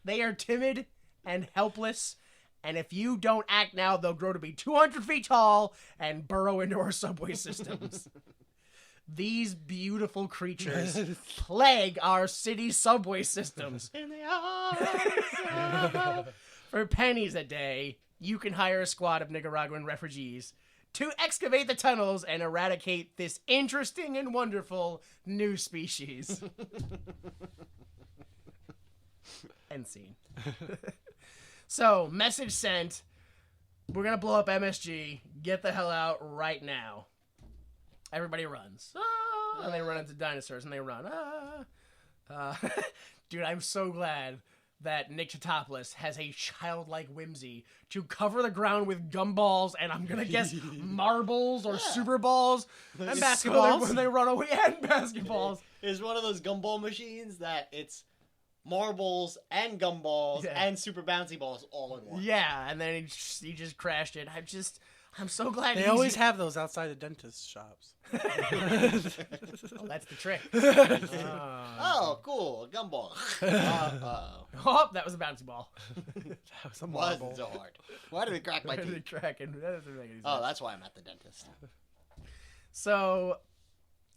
They are timid and helpless, and if you don't act now, they'll grow to be 200 feet tall and burrow into our subway systems. These beautiful creatures plague our city subway systems. For pennies a day, you can hire a squad of Nicaraguan refugees to excavate the tunnels and eradicate this interesting and wonderful new species. End scene. So, message sent. We're gonna blow up MSG. Get the hell out right now. Everybody runs. Ah! And they run into dinosaurs and they run. Ah! Dude, I'm so glad that Nick Totopoulos has a childlike whimsy to cover the ground with gumballs and I'm gonna guess marbles or super balls And so basketballs. when they run away, and basketballs. It's one of those gumball machines that it's marbles and gumballs and super bouncy balls all in one. Yeah, and then he just crashed it. I'm so glad They always have those outside the dentist shops. Oh, that's the trick. Oh, cool, a gumball. Oh, that was a bouncy ball. That was a marble. Wasn't so hard. Why did it crack my teeth? Cracking. That doesn't make any sense. Oh, that's why I'm at the dentist. So,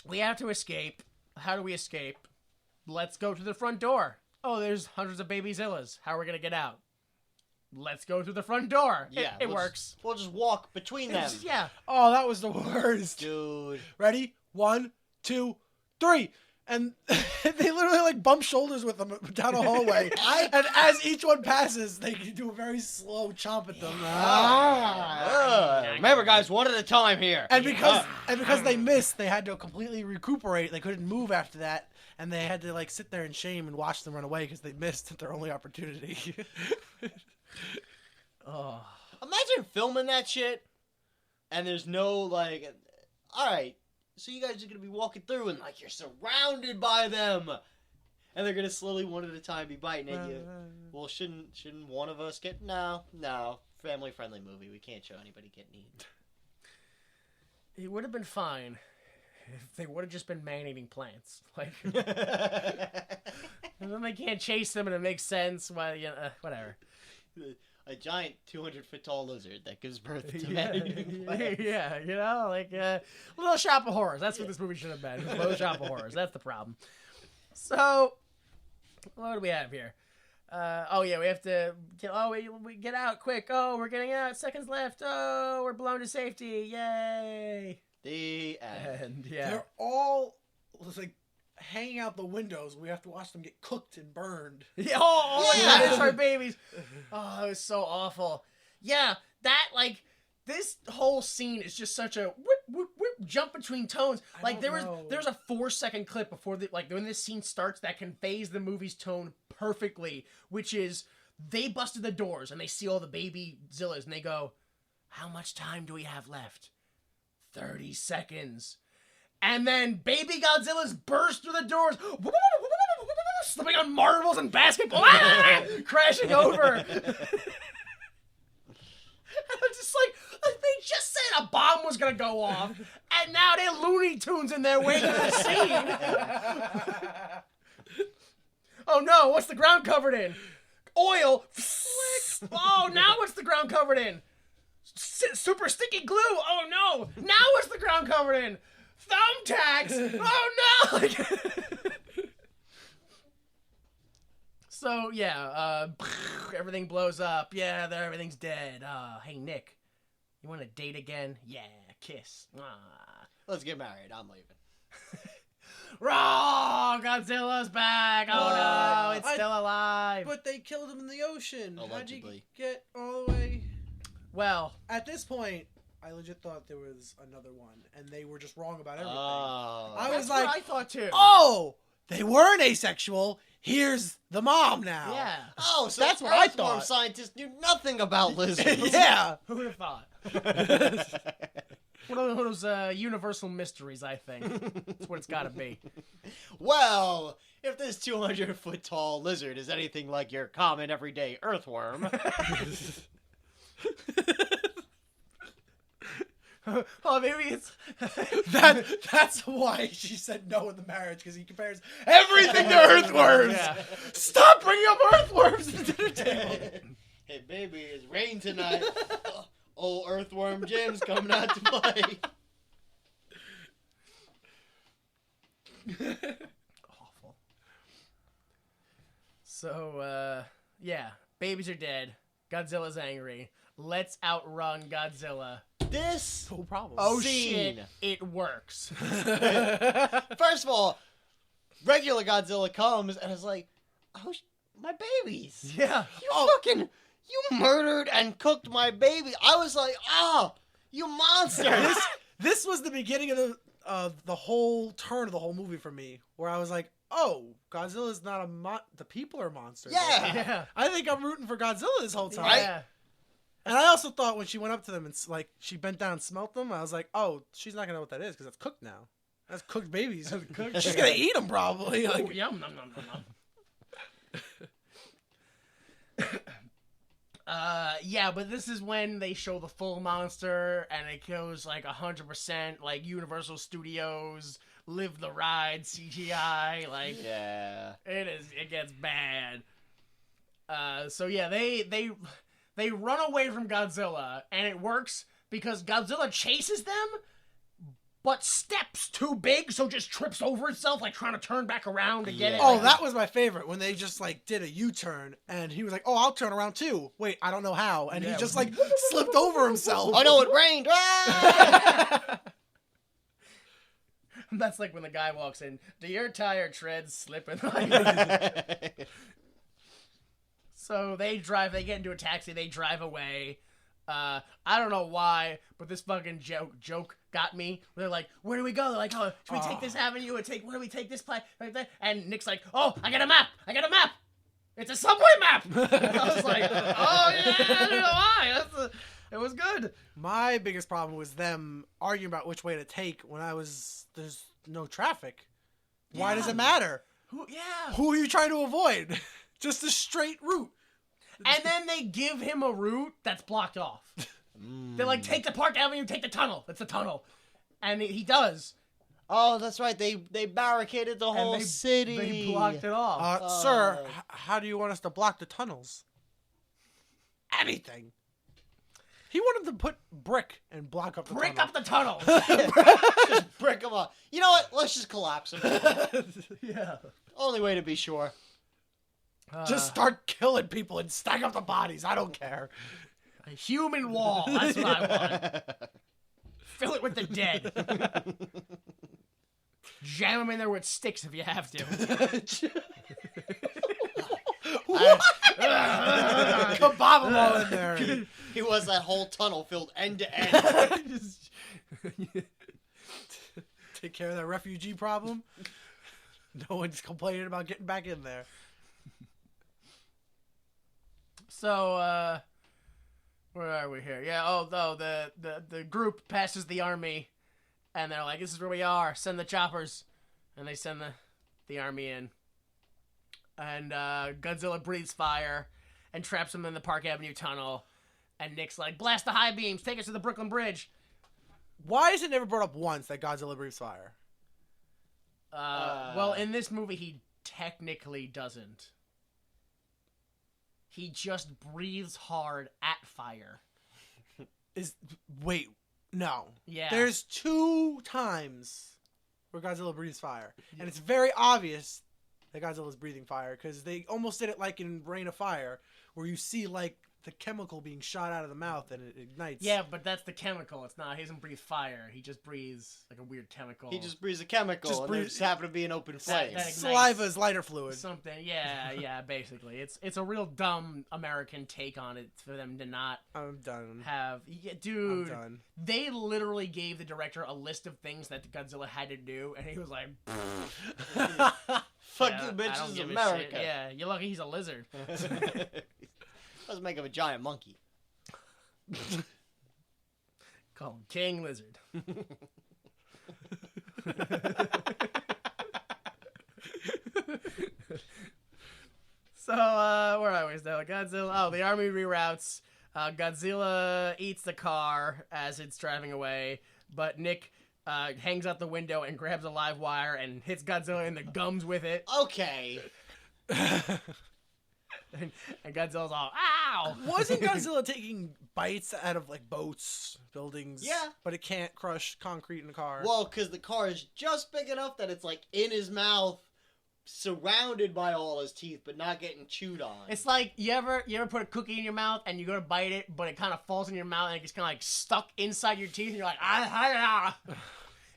we have to escape. How do we escape? Let's go to the front door. Oh, there's hundreds of baby Zillas. How are we going to get out? Let's go to the front door. Yeah, It we'll works. We'll just walk between them. Yeah. Oh, that was the worst. Dude. Ready? 1, 2, 3. And they literally like bump shoulders with them down a hallway. And as each one passes, they do a very slow chomp at them. Remember, guys, one at a time here. And because they missed, they had to completely recuperate. They couldn't move after that, and they had to like sit there in shame and watch them run away because they missed their only opportunity. Oh. Imagine filming that shit, and there's no, like, alright, so you guys are gonna be walking through, and, like, you're surrounded by them, and they're gonna slowly, one at a time, be biting at you. Well, shouldn't one of us get... No, family-friendly movie, we can't show anybody getting eaten. It would have been fine if they would have just been man-eating plants. Like, and then they can't chase them, and it makes sense. Why, whatever. A giant 200-foot tall lizard that gives birth to man-eating plants. Yeah, like Little Shop of Horrors. That's what this movie should have been. Little Shop of Horrors. That's the problem. So, what do we have here? We have to we get out quick. Oh, we're getting out. Seconds left. Oh, we're blown to safety. Yay. The end. And yeah. They're all like hanging out the windows. We have to watch them get cooked and burned. Yeah, that is our babies. Oh, it was so awful. Yeah, this whole scene is just such a whip, whip, whip, jump between tones. Like there's a 4-second clip before when this scene starts that conveys the movie's tone perfectly, which is they busted the doors and they see all the baby Zillas and they go, "How much time do we have left?" 30 seconds. And then baby Godzillas burst through the doors, slipping on marbles and basketball, crashing over. I was just like, they just said a bomb was going to go off, and now they're Looney Tunes in there waiting for the scene. Oh no, what's the ground covered in? Oil. Oh, now what's the ground covered in? Super sticky glue. Oh no, now what's the ground covered in? Thumbtacks! Oh no! So yeah, everything blows up. Yeah, everything's dead. Hey Nick, you want to date again? Yeah, kiss. Let's get married. I'm leaving. Wrong! Godzilla's back. Oh no, it's still alive. But they killed him in the ocean. Allegedly. How'd you get all the way? Well, At this point, I legit thought there was another one, and they were just wrong about everything. Oh. I that's was like, what I thought too. oh, they weren't asexual. Here's the mom now. Yeah. Oh, so That's what I Earthworm thought. scientists knew nothing about lizards. Yeah. Who would have thought? One of those universal mysteries, I think. That's what it's got to be. Well, if this 200-foot tall lizard is anything like your common everyday earthworm, Oh, maybe it's That's why she said no in the marriage, because he compares everything to earthworms. Yeah. Stop bringing up earthworms to the dinner table. hey baby, it's rain tonight. Old earthworm Jim's coming out to play. awful. So, yeah, babies are dead. Godzilla's angry. Let's outrun Godzilla. This No problem. Oh Scene. shit! It works. First of all, regular Godzilla comes and is like, "Oh, my babies! Yeah. You murdered and cooked my baby." I was like, "Oh, you monster!" This was the beginning of the whole turn of the whole movie for me, where I was like, "Oh, Godzilla's not the people are monsters." Yeah. Yeah. I think I'm rooting for Godzilla this whole time. Yeah. And I also thought when she went up to them and like she bent down and smelt them, I was like, "Oh, she's not gonna know what that is because that's cooked now. That's cooked babies. She's gonna eat them probably." Oh, Like, yum, nom, nom, nom, nom. Yeah, but this is when they show the full monster, and it goes like 100% like Universal Studios live the ride CGI. Like, Yeah. it gets bad. So yeah, they run away from Godzilla, and it works because Godzilla chases them, but steps too big, so just trips over itself, like trying to turn back around to get it. Yeah. oh, Like, that was my favorite when they just like did a U-turn and he was like, "Oh, I'll turn around too." Wait, I don't know how, and Yeah. he just like slipped over himself. Oh no, it rained! Ah! That's like when the guy walks in. Do your tire treads slipping? So they get into a taxi, they drive away. I don't know why, but this fucking joke got me. They're like, "Where do we go?" They're like, "Oh, should we take this avenue or where do we take this place?" And Nick's like, "Oh, I got a map! It's a subway map!" I was like, "Oh yeah, I don't know why. It was good." My biggest problem was them arguing about which way to take when there's no traffic. Why does it matter? Yeah. Who are you trying to avoid? Just a straight route. And then they give him a route that's blocked off. They're like, "Take the Park Avenue, take the tunnel. It's the tunnel." And he does. Oh, that's right. They barricaded the whole And city. They blocked it off. Sir, how do you want us to block the tunnels? Anything. He wanted to put brick and block up the Break tunnel. up the tunnel. Just brick them up. You know what? Let's just collapse them. Yeah. Only way to be sure. Just start killing people and stack up the bodies. I don't care. A human wall. That's what I want. Fill it with the dead. Jam them in there with sticks if you have to. Kebab them all in there. He was that whole tunnel filled end to end. Take care of that refugee problem. No one's complaining about getting back in there. So, where are we here? Yeah, the group passes the army, and they're like, "This is where we are. Send the choppers." And they send the army in. And Godzilla breathes fire and traps him in the Park Avenue tunnel. And Nick's like, "Blast the high beams. Take us to the Brooklyn Bridge." Why is it never brought up once that Godzilla breathes fire? Well, in this movie, he technically doesn't. He just breathes hard at fire. Wait, no. Yeah. There's 2 times where Godzilla breathes fire, and it's very obvious that Godzilla's breathing fire because they almost did it like in Rain of Fire, where you see like the chemical being shot out of the mouth and it ignites. Yeah, but that's the chemical. It's not. He doesn't breathe fire. He just breathes like a weird chemical. He just breathes a chemical, Just and breathe- there just happened to be an open flame. that- Saliva is lighter fluid. something. Yeah. Basically, it's a real dumb American take on it for them to not I'm done. have. Yeah, I'm dude. done. They literally gave the director a list of things that Godzilla had to do, and he was like, Fuck "Yeah, you, I bitch, don't this is give a America. shit." Yeah, you're lucky he's a lizard. Let's make him a giant monkey. Call him King Lizard. So, where are we now? Godzilla. Oh, the army reroutes. Godzilla eats the car as it's driving away, but Nick hangs out the window and grabs a live wire and hits Godzilla in the gums with it. Okay. And Godzilla's all, "Ow!" Wasn't Godzilla taking bites out of like boats, buildings? Yeah. But it can't crush concrete in a car. Well, because the car is just big enough that it's like in his mouth, surrounded by all his teeth, but not getting chewed on. It's like you ever put a cookie in your mouth and you go to bite it, but it kind of falls in your mouth and it gets kind of like stuck inside your teeth, and you're like,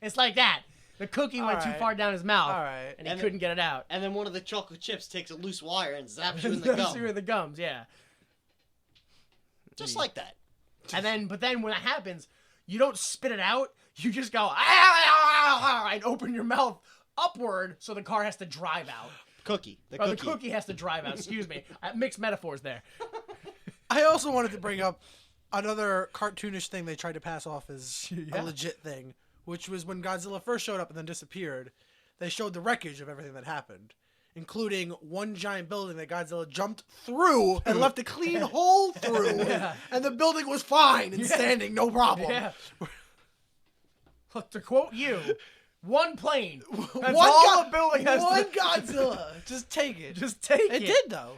It's like that. The cookie went too far down his mouth, and he couldn't get it out. And then one of the chocolate chips takes a loose wire and zaps you in the gum. You in the gums, yeah. Just like that. But then when that happens, you don't spit it out. You just go and open your mouth upward, so the car has to drive out. The cookie has to drive out. Excuse me. Mixed metaphors there. I also wanted to bring up another cartoonish thing they tried to pass off as a legit thing, which was when Godzilla first showed up and then disappeared. They showed the wreckage of everything that happened, including one giant building that Godzilla jumped through and left a clean hole through, and the building was fine and standing, no problem. Yeah. Look, to quote you, one plane. That's all the building has. One Godzilla. Just take it. Just take it. It did, though.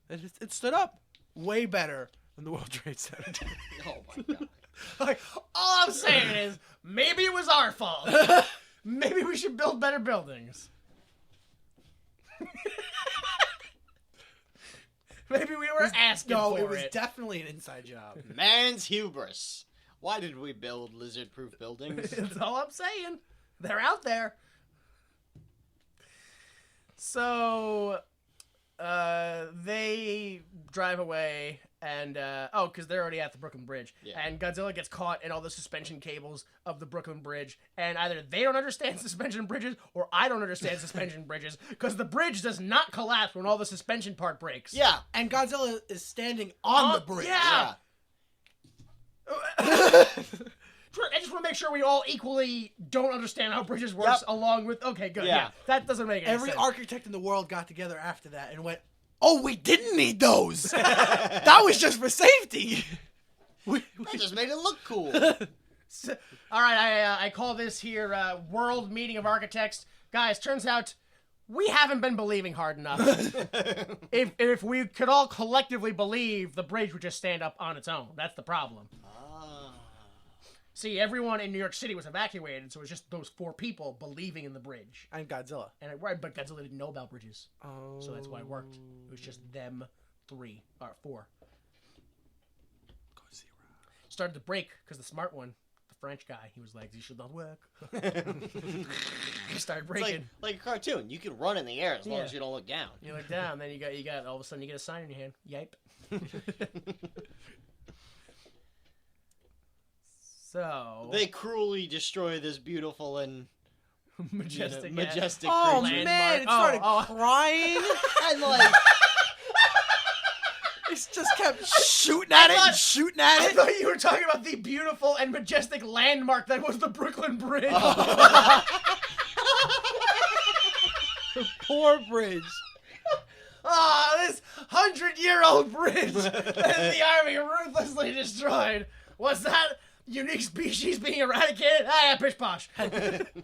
It stood up way better than the World Trade Center. Oh, my God. Like, all I'm saying is, maybe it was our fault. Maybe we should build better buildings. Maybe we were asking for it. No, it was definitely an inside job. Man's hubris. Why did we build lizard-proof buildings? That's all I'm saying. They're out there. So, they drive away, and, because they're already at the Brooklyn Bridge. Yeah. And Godzilla gets caught in all the suspension cables of the Brooklyn Bridge, and either they don't understand suspension bridges, or I don't understand suspension bridges, because the bridge does not collapse when all the suspension part breaks. Yeah. And Godzilla is standing on the bridge. Yeah. I just want to make sure we all equally don't understand how bridges work, along with... Okay, good. Yeah. That doesn't make any sense. Every architect in the world got together after that and went, oh, we didn't need those. That was just for safety. That just made it look cool. So, all right, I call this here World Meeting of Architects. Guys, turns out we haven't been believing hard enough. If we could all collectively believe, the bridge would just stand up on its own. That's the problem. See, everyone in New York City was evacuated, so it was just those 4 people believing in the bridge. And Godzilla. But Godzilla didn't know about bridges. Oh. So that's why it worked. It was just them 4. Godzilla. Started to break because the smart one, the French guy, he was like, "This should not work." He started breaking. It's like a cartoon. You can run in the air as long as you don't look down. You look down, then you got all of a sudden you get a sign in your hand. Yipe. So they cruelly destroy this beautiful and majestic Oh landmark. man, it started crying. And like it just kept shooting at it and shooting at I it. thought you were talking about the beautiful and majestic landmark that was the Brooklyn Bridge. Poor bridge. This 100-year-old bridge that the army ruthlessly destroyed. Was that unique species being eradicated? Ah, pish posh.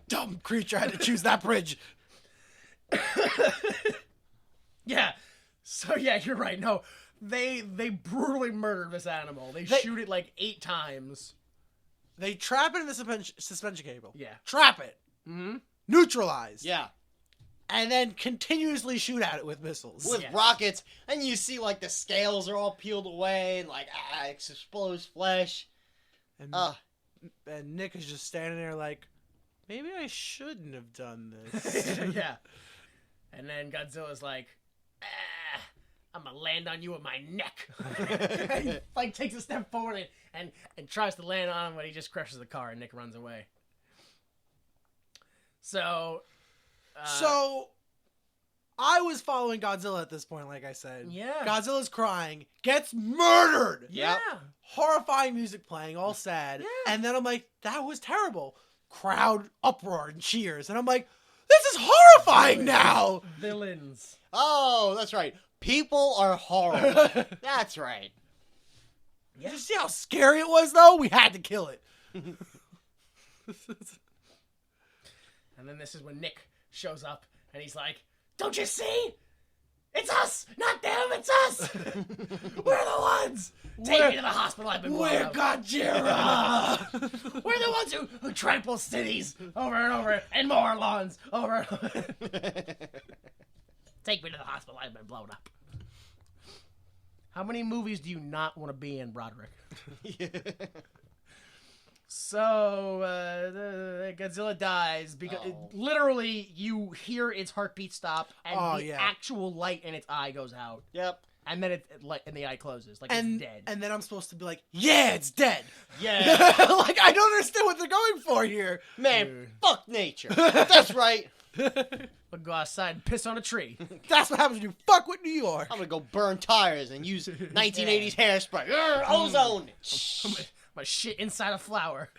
Dumb creature had to choose that bridge. Yeah. So yeah, you're right. No, they brutally murdered this animal. They shoot it like 8 times. They trap it in the suspension cable. Yeah. Trap it. Mm-hmm. Neutralize. yeah. And then continuously shoot at it with missiles. With rockets, and you see like the scales are all peeled away, and like it explodes flesh. And Nick is just standing there like, maybe I shouldn't have done this. Yeah. And then Godzilla's like, I'm gonna land on you with my neck. He like takes a step forward and tries to land on him, but he just crushes the car and Nick runs away. So I was following Godzilla at this point, like I said. Yeah. Godzilla's crying, gets murdered. Yeah. Horrifying music playing, all sad. Yeah. And then I'm like, that was terrible. Crowd uproar and cheers. And I'm like, this is horrifying now. Villains. Oh, that's right. People are horrible. That's right. Did you see how scary it was, though? We had to kill it. And then this is when Nick shows up and he's like, don't you see? It's us, not them. It's us. We're the ones. Take me to the hospital. I've been blown We're up. Godzilla. We're the ones who trample cities over and over and mow our lawns over and over. Take me to the hospital. I've been blown up. How many movies do you not want to be in, Broderick? So, Godzilla dies because literally you hear its heartbeat stop and the actual light in its eye goes out. Yep. And then and the eye closes. Like it's dead. And then I'm supposed to be like, yeah, it's dead. Yeah. Like, I don't understand what they're going for here. Man, fuck nature. That's right. I'll go outside and piss on a tree. That's what happens when you fuck with New York. I'm gonna go burn tires and use 1980s hairspray. Ozone. My shit inside a flower.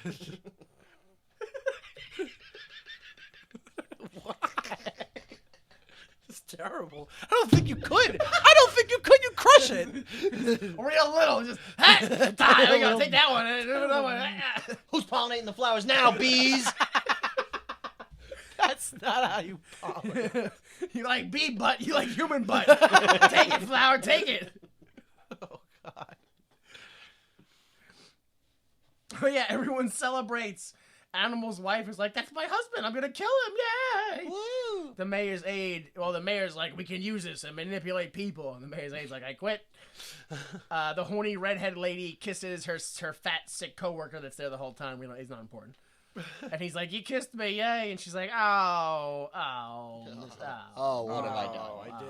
It's terrible. I don't think you could. I don't think you could. You crush it. Real little. Just, hey, there we go. Take that one. Another one. Who's pollinating the flowers now, bees? That's not how you pollinate. You like bee butt. You like human butt. Take it, flower. Take it. Oh, God. Oh, yeah. Everyone celebrates. Animal's wife is like, that's my husband. I'm going to kill him. Yay. Woo. The mayor's aide, the mayor's like, we can use this and manipulate people. And the mayor's aide's like, I quit. The horny redhead lady kisses her fat, sick coworker that's there the whole time. He's not important. And he's like, you kissed me, yay. And she's like, oh, what have I done?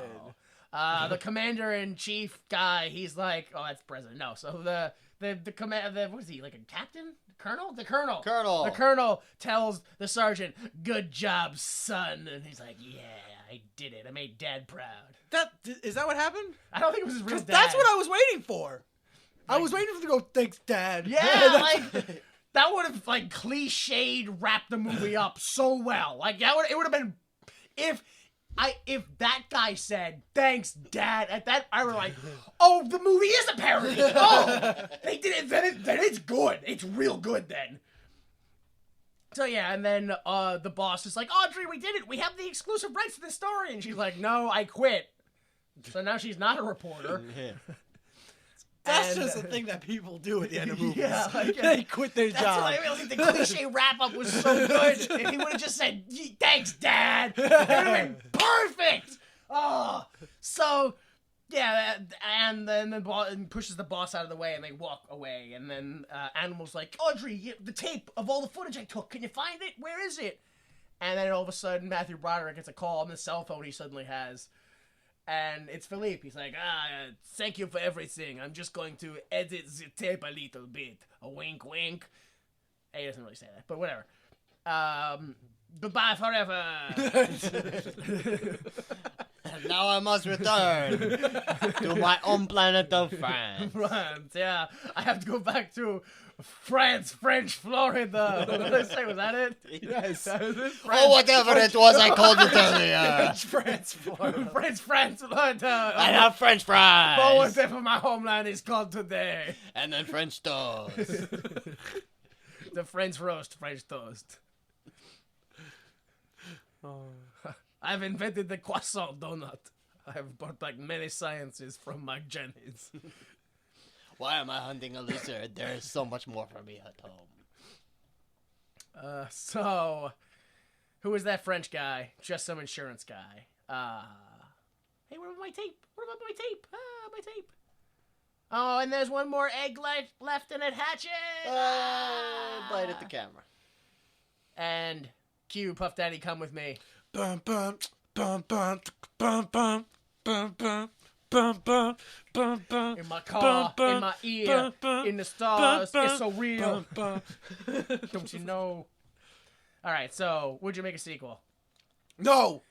I did. The commander-in-chief guy, he's like, oh, that's president. No, so the what is he, like a captain? Colonel? The colonel. The colonel tells the sergeant, good job, son. And he's like, yeah, I did it. I made Dad proud. Is that what happened? I don't think it was his real dad. That's what I was waiting for. I was waiting for him to go, thanks, Dad. Yeah, like, that would have, like, cliched wrapped the movie up so well. Like, it would have been, if that guy said, thanks, Dad, at that, I was like, oh, the movie is a parody. Oh, they did it, then it's good. It's real good then. So, yeah, and then the boss is like, Audrey, we did it. We have the exclusive rights to this story. And she's like, no, I quit. So now she's not a reporter. That's just a thing that people do at the end of movies. Yeah, like, they quit their that's job. What I mean. The cliche wrap-up was so good. If he would have just said, thanks, Dad, it would have been perfect. Oh, so, yeah, and then the boss pushes the boss out of the way, and they walk away. And then Animal's like, Audrey, the tape of all the footage I took, can you find it? Where is it? And then all of a sudden, Matthew Broderick gets a call on the cell phone he suddenly has. And it's Philippe. He's like, thank you for everything. I'm just going to edit the tape a little bit. A wink, wink. He doesn't really say that, but whatever. Goodbye forever. And now I must return to my own planet of France. France, yeah. I have to go back to France, French, Florida. What did I say? Was that it? Yes. Or whatever it was I called it earlier. France, Florida. France, Florida. I have French fries. Oh, whatever my homeland is called today. And then French toast. The French roast, French toast. I've invented the croissant donut. I have brought back many sciences from my Jennings. Why am I hunting a lizard? There is so much more for me at home. So, who is that French guy? Just some insurance guy. Hey, what about my tape? What about my tape? My tape. Oh, and there's one more egg left and it hatches. Bite at the camera. And cue Puff Daddy, come with me. Bum, bum, bum, bum, bum, bum, bum, bum. Bum, bum, bum, bum, in my car, in my ear, in the stars, it's so real. Don't you know? Alright, so, would you make a sequel? No!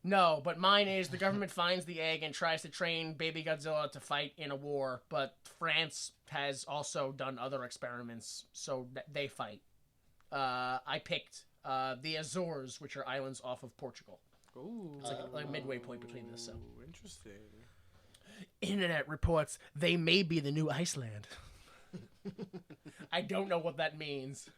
No, but mine is the government finds the egg and tries to train baby Godzilla to fight in a war, but France has also done other experiments, so they fight. I picked the Azores, which are islands off of Portugal. Ooh. It's like a midway point between this, so. Interesting. Internet reports they may be the new Iceland. I don't know what that means.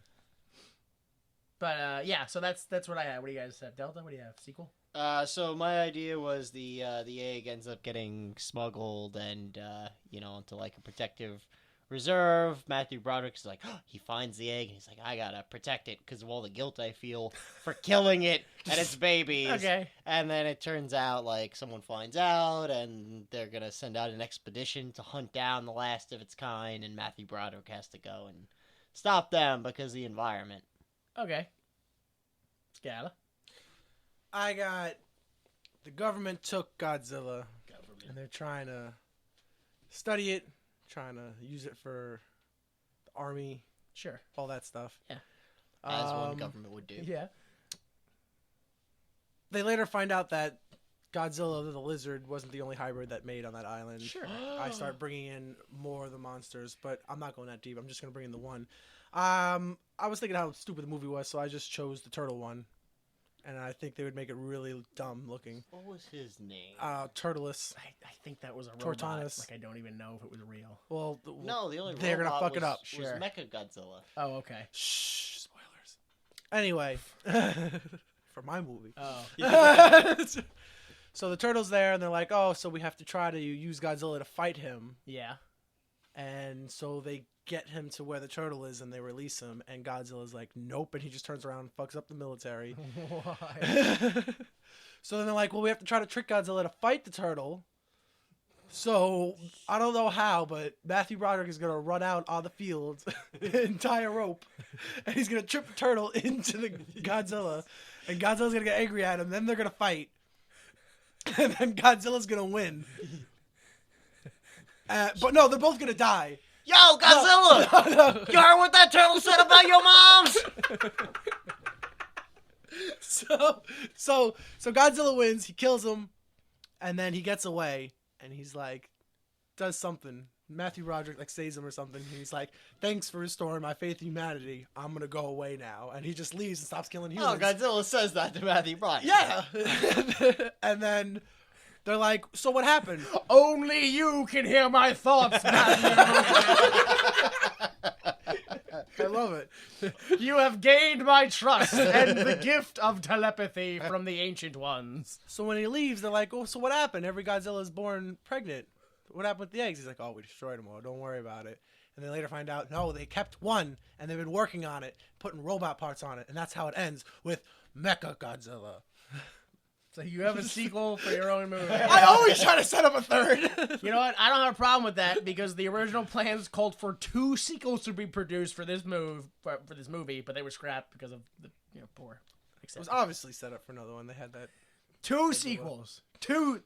But, yeah, so that's what I have. What do you guys have? Delta, what do you have? Sequel? So my idea was the egg ends up getting smuggled and into like a protective reserve. Matthew Broderick's like, he finds the egg and he's like, I gotta protect it because of all the guilt I feel for killing it and its babies. Okay. And then it turns out like someone finds out and they're gonna send out an expedition to hunt down the last of its kind, and Matthew Broderick has to go and stop them because of the environment. Okay. Scala. I got the government took Godzilla, and they're trying to study it, trying to use it for the army, Sure. all that stuff. Yeah. As one government would do. Yeah. They later find out that Godzilla the lizard wasn't the only hybrid that made on that island. Sure. I start bringing in more of the monsters, but I'm not going that deep. I'm just going to bring in the one. I was thinking how stupid the movie was, so I just chose the turtle one. And I think they would make it really dumb looking. What was his name? Turtles. I think that was a robot. Tortanus. Like, I don't even know if it was real. Well, No, the only they're gonna robot fuck it was, up. was Sure. Mechagodzilla. Oh, okay. Shh, spoilers. Anyway, for my movie. Oh. So the turtle's there, and they're like, oh, so we have to try to use Godzilla to fight him. Yeah. And so they get him to where the turtle is, and they release him, and Godzilla's like, nope, and he just turns around and fucks up the military. Why? So then they're like, well, we have to try to trick Godzilla to fight the turtle. So I don't know how, but Matthew Broderick is going to run out on the field and tie a rope, and he's going to trip the turtle into the Godzilla, and Godzilla's going to get angry at him, then they're going to fight, and then Godzilla's going to win. But no, they're both going to die. Yo, Godzilla! No. You heard what that turtle said about your moms? So Godzilla wins. He kills him, and then he gets away, and he's like, does something. Matthew Broderick like saves him or something. He's like, thanks for restoring my faith in humanity. I'm gonna go away now, and he just leaves and stops killing humans. Oh, Godzilla says that to Matthew Broderick. Yeah. And then they're like, so what happened? Only you can hear my thoughts, Matthew. I love it. You have gained my trust and the gift of telepathy from the ancient ones. So when he leaves, they're like, oh, so what happened? Every Godzilla is born pregnant. What happened with the eggs? He's like, oh, we destroyed them all. Don't worry about it. And they later find out, no, they kept one, and they've been working on it, putting robot parts on it, and that's how it ends with Mecha Godzilla. So you have a sequel for your own movie. I always try to set up a third. You know what? I don't have a problem with that because the original plans called for 2 sequels to be produced for this movie, but they were scrapped because of the poor. It was obviously set up for another one. They had that. 2 sequels. Two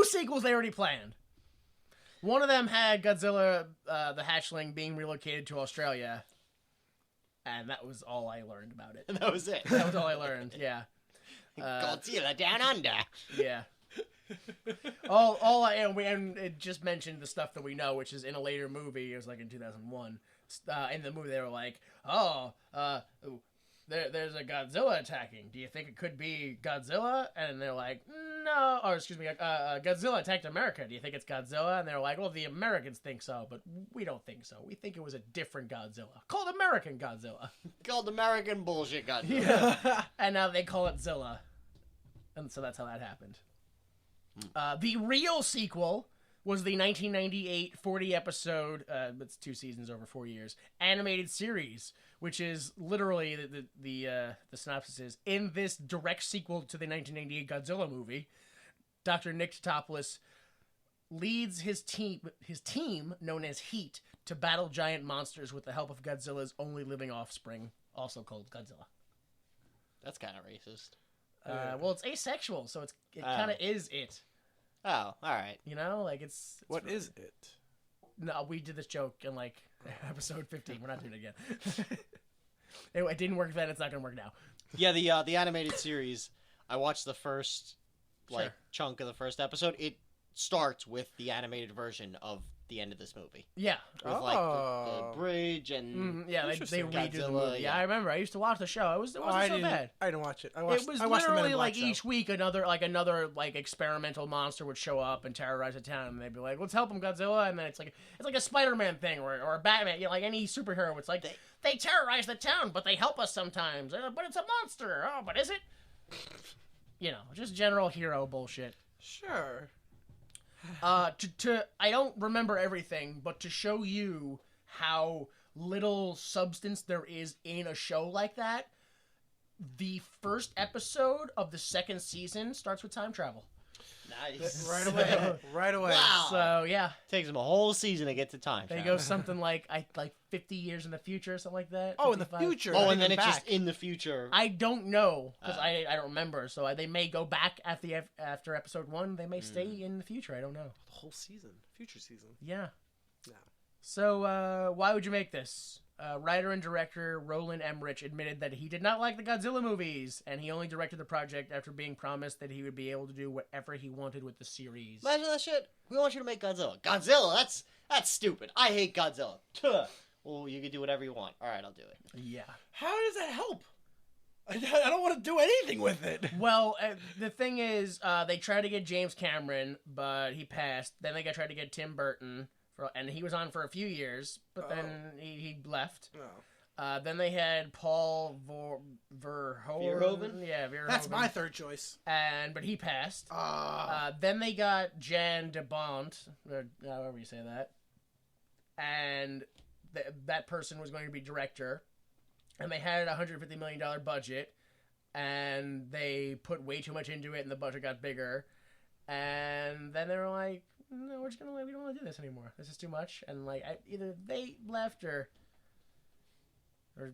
sequels they already planned. One of them had Godzilla, the hatchling, being relocated to Australia, and that was all I learned about it. That was it. That was all I learned. Yeah. Godzilla down under. Yeah. And it just mentioned the stuff that we know, which is in a later movie. It was like in 2001. In the movie, they were like, there's a Godzilla attacking. Do you think it could be Godzilla? And they're like, no. Or excuse me, Godzilla attacked America. Do you think it's Godzilla? And they're like, well, the Americans think so, but we don't think so. We think it was a different Godzilla called American Godzilla. Called American bullshit Godzilla. Yeah. And now they call it Zilla. And so that's how that happened. The real sequel was the 1998 40-episode, it's 2 seasons over 4 years, animated series, which is literally the synopsis is, in this direct sequel to the 1998 Godzilla movie, Dr. Nick Totopoulos leads his team, known as Heat, to battle giant monsters with the help of Godzilla's only living offspring, also called Godzilla. That's kind of racist. Well, it's asexual, so it kind of is it. Oh, all right. You know, like it's What is it? No, we did this joke in like episode 15. We're not doing it again. It didn't work then. It's not gonna work now. Yeah, the animated series. I watched the first Sure. chunk of the first episode. It starts with the animated version of the end of this movie. Yeah. With like the bridge and Yeah, they Interesting. redo the Godzilla, movie. yeah. I remember. I used to watch the show. It wasn't I so didn't. bad. I didn't watch it. I It watched was the Men literally in Black like show. each week another experimental monster would show up and terrorize a town, and they'd be like, "Let's help him, Godzilla." And then it's like a Spider-Man thing or a Batman, like any superhero. It's like they terrorize the town, but they help us sometimes. But it's a monster. Oh, but is it? just general hero bullshit. Sure. I don't remember everything, but to show you how little substance there is in a show like that, the first episode of the second season starts with time travel. Nice. Right away. Right away. Wow. So yeah, Takes them a whole season to get to time. they travel. go something like 50 years in the future or something like that. Oh, in the 55. future. Oh, not and then even it's back. just in the future. I don't know because I don't remember. So they may go back after episode 1. They may stay in the future. I don't know. The whole season. Future season. Yeah. No. So why would you make this? Writer and director Roland Emmerich admitted that he did not like the Godzilla movies, and he only directed the project after being promised that he would be able to do whatever he wanted with the series. Imagine that shit. We want you to make Godzilla. Godzilla? That's stupid. I hate Godzilla. Tuh. Well, you can do whatever you want. All right, I'll do it. Yeah. How does that help? I don't want to do anything with it. Well, the thing is, they tried to get James Cameron, but he passed. Then they tried to get Tim Burton, and he was on for a few years, but then he left. Oh. Then they had Paul Verhoeven. Verhoeven? Yeah, Verhoeven. That's my third choice. But he passed. Then they got Jan de Bont, or however you say that, and that person was going to be director. And they had a $150 million budget, and they put way too much into it, and the budget got bigger. And then they were like, "No, we don't want to do this anymore. This is too much." And either they left or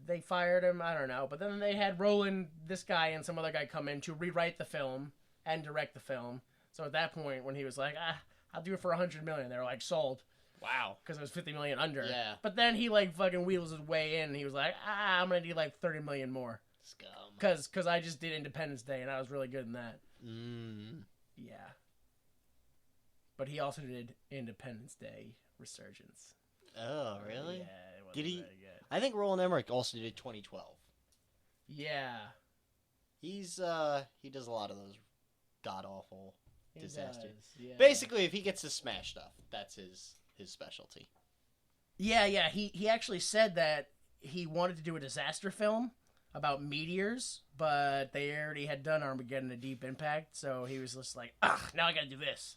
they fired him. I don't know. But then they had Roland, this guy, and some other guy come in to rewrite the film and direct the film. So at that point, when he was like, "I'll do it for $100 million," they were like, "Sold." Wow. Because it was $50 million under. Yeah. But then he fucking wheels his way in. And he was like, I'm gonna need $30 million more. Scum. Because I just did Independence Day and I was really good in that. Yeah. But he also did Independence Day Resurgence. Oh, really? Yeah. It wasn't Did he? very good. I think Roland Emmerich also did 2012. Yeah. He does a lot of those god awful He disaster. does, yeah. Basically, if he gets to smash stuff, that's his specialty. Yeah. He actually said that he wanted to do a disaster film about meteors, but they already had done Armageddon: A Deep Impact, so he was just like, now I gotta do this.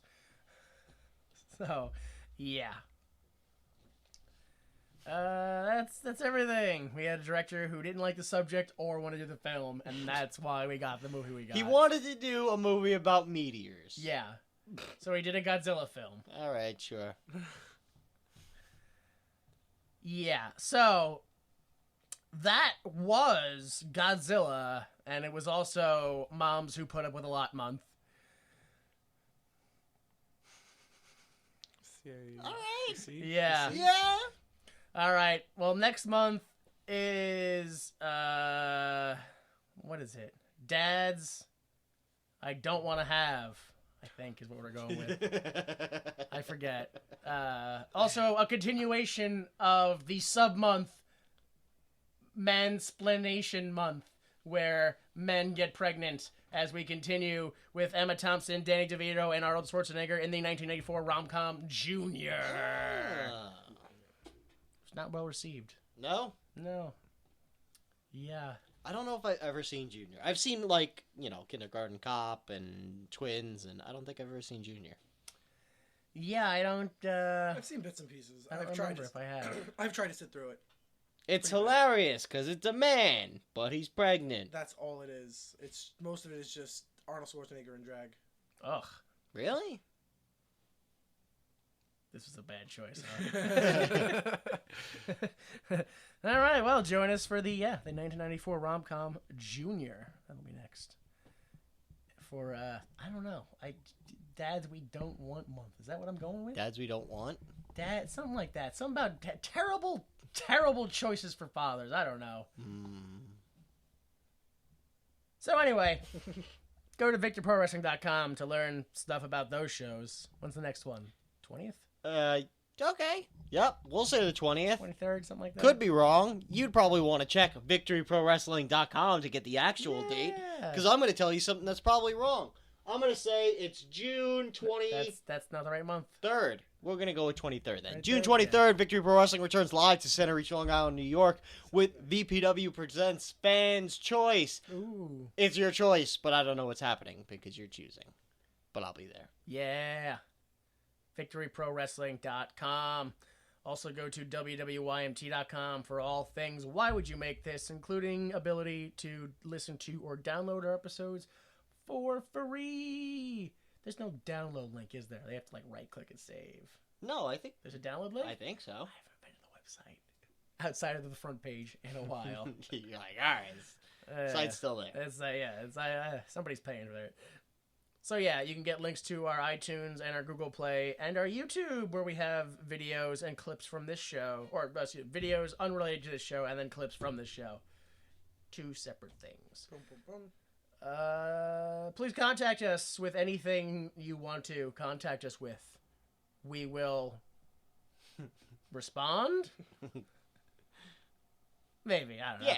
So, yeah. That's everything. We had a director who didn't like the subject or want to do the film, and that's why we got the movie we got. He wanted to do a movie about meteors. Yeah. So he did a Godzilla film. All right, sure. Yeah, so that was Godzilla, and it was also Moms Who Put Up With a Lot month. All right. Yeah. Yeah. All right. Well, next month is what is it? Dads I Don't Want to Have, I think is what we're going with. I forget. Also, a continuation of the sub-month Mansplanation Month, where men get pregnant, as we continue with Emma Thompson, Danny DeVito, and Arnold Schwarzenegger in the 1994 rom-com Junior. It's not well received. No? No. Yeah. I don't know if I've ever seen Junior. I've seen, Kindergarten Cop and Twins, and I don't think I've ever seen Junior. Yeah, I don't, I've seen bits and pieces. I don't I've tried remember to, if I have. I've tried to sit through it. It's hilarious, because it's a man, but he's pregnant. That's all it is. It's most of it is just Arnold Schwarzenegger in drag. Ugh. Really? This was a bad choice, huh? All right, well, join us for the 1994 rom-com Junior. That'll be next. For, I don't know. Dads We Don't Want month. Is that what I'm going with? Dads we don't want? Dad, something like that. Something about terrible choices for fathers. I don't know. So anyway, go to VictorProWrestling.com to learn stuff about those shows. When's the next one? 20th? Okay. Yep, we'll say the 20th. 23rd, something like that? Could be wrong. You'd probably want to check VictoryProWrestling.com to get the actual date. Because I'm going to tell you something that's probably wrong. I'm going to say it's June 23rd. That's not the right month. We're going to go with 23rd then. Right June there, 23rd, Victory Pro Wrestling returns live to Center Reach, Long Island, New York with VPW Presents Fans Choice. Ooh. It's your choice, but I don't know what's happening because you're choosing. But I'll be there. Yeah. VictoryProWrestling.com. Also go to www.ymt.com for all things Why Would You Make This, including ability to listen to or download our episodes for free. There's no download link, is there? They have to right-click and save. No, I think There's a download link? I think so. I haven't been to the website outside of the front page in a while. You're like, all right, site's still there. It's somebody's paying for it. So yeah, you can get links to our iTunes and our Google Play and our YouTube, where we have videos and clips from this show, or videos unrelated to this show and then clips from this show. Two separate things. Please contact us with anything you want to contact us with. We will respond. Maybe, I don't know. Yeah,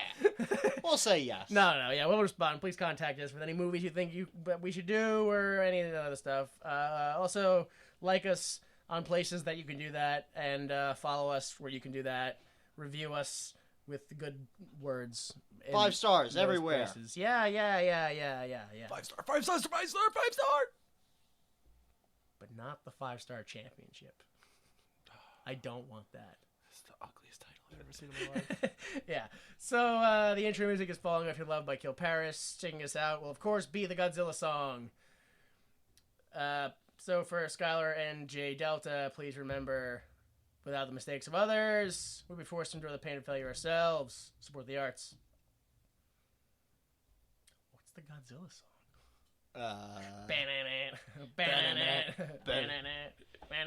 we'll say yes. No, yeah, we'll respond. Please contact us with any movies you think that we should do or any of the other stuff. Also, like us on places that you can do that, and follow us where you can do that. Review us with good words. 5 stars everywhere. Places. Yeah. 5 star, 5 star, 5 star, 5 star. But not the 5-star championship. I don't want that. It's the ugliest title I've ever seen in my life. Yeah. So the intro music is Falling Off Your Love by Kill Paris. Taking us out will, of course, be the Godzilla song. So for Skylar and J Delta, please remember, without the mistakes of others, we'll be forced to endure the pain of failure ourselves. Support the arts. What's the Godzilla song?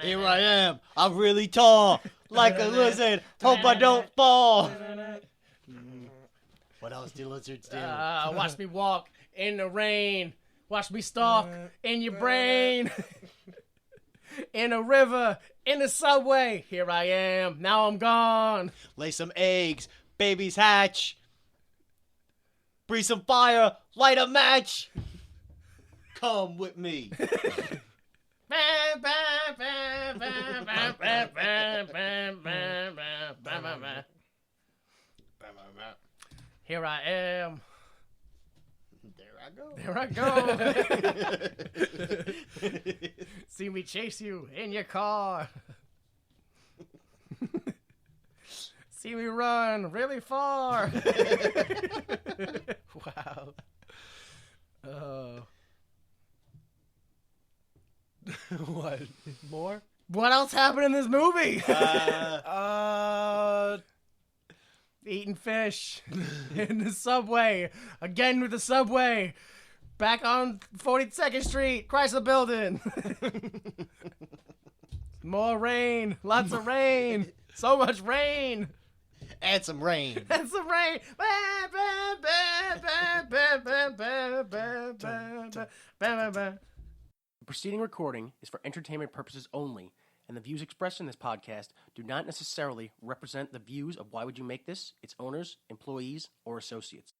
Here I am. I'm really tall, like a lizard. Hope I don't fall. What else do lizards do? Watch me walk in the rain. Watch me stalk in your brain. In a river, in the subway. Here I am. Now I'm gone. Lay some eggs. Babies hatch. Breathe some fire. Light a match. Come with me. Here I am. There I go. See me chase you in your car. See me run really far. Wow. Oh. What? More? What else happened in this movie? Eating fish in the subway. Again with the subway. Back on 42nd Street. Chrysler Building. More rain. Lots of rain. So much rain. And some rain. And some rain. The preceding recording is for entertainment purposes only, and the views expressed in this podcast do not necessarily represent the views of Why Would You Make This, its owners, employees, or associates.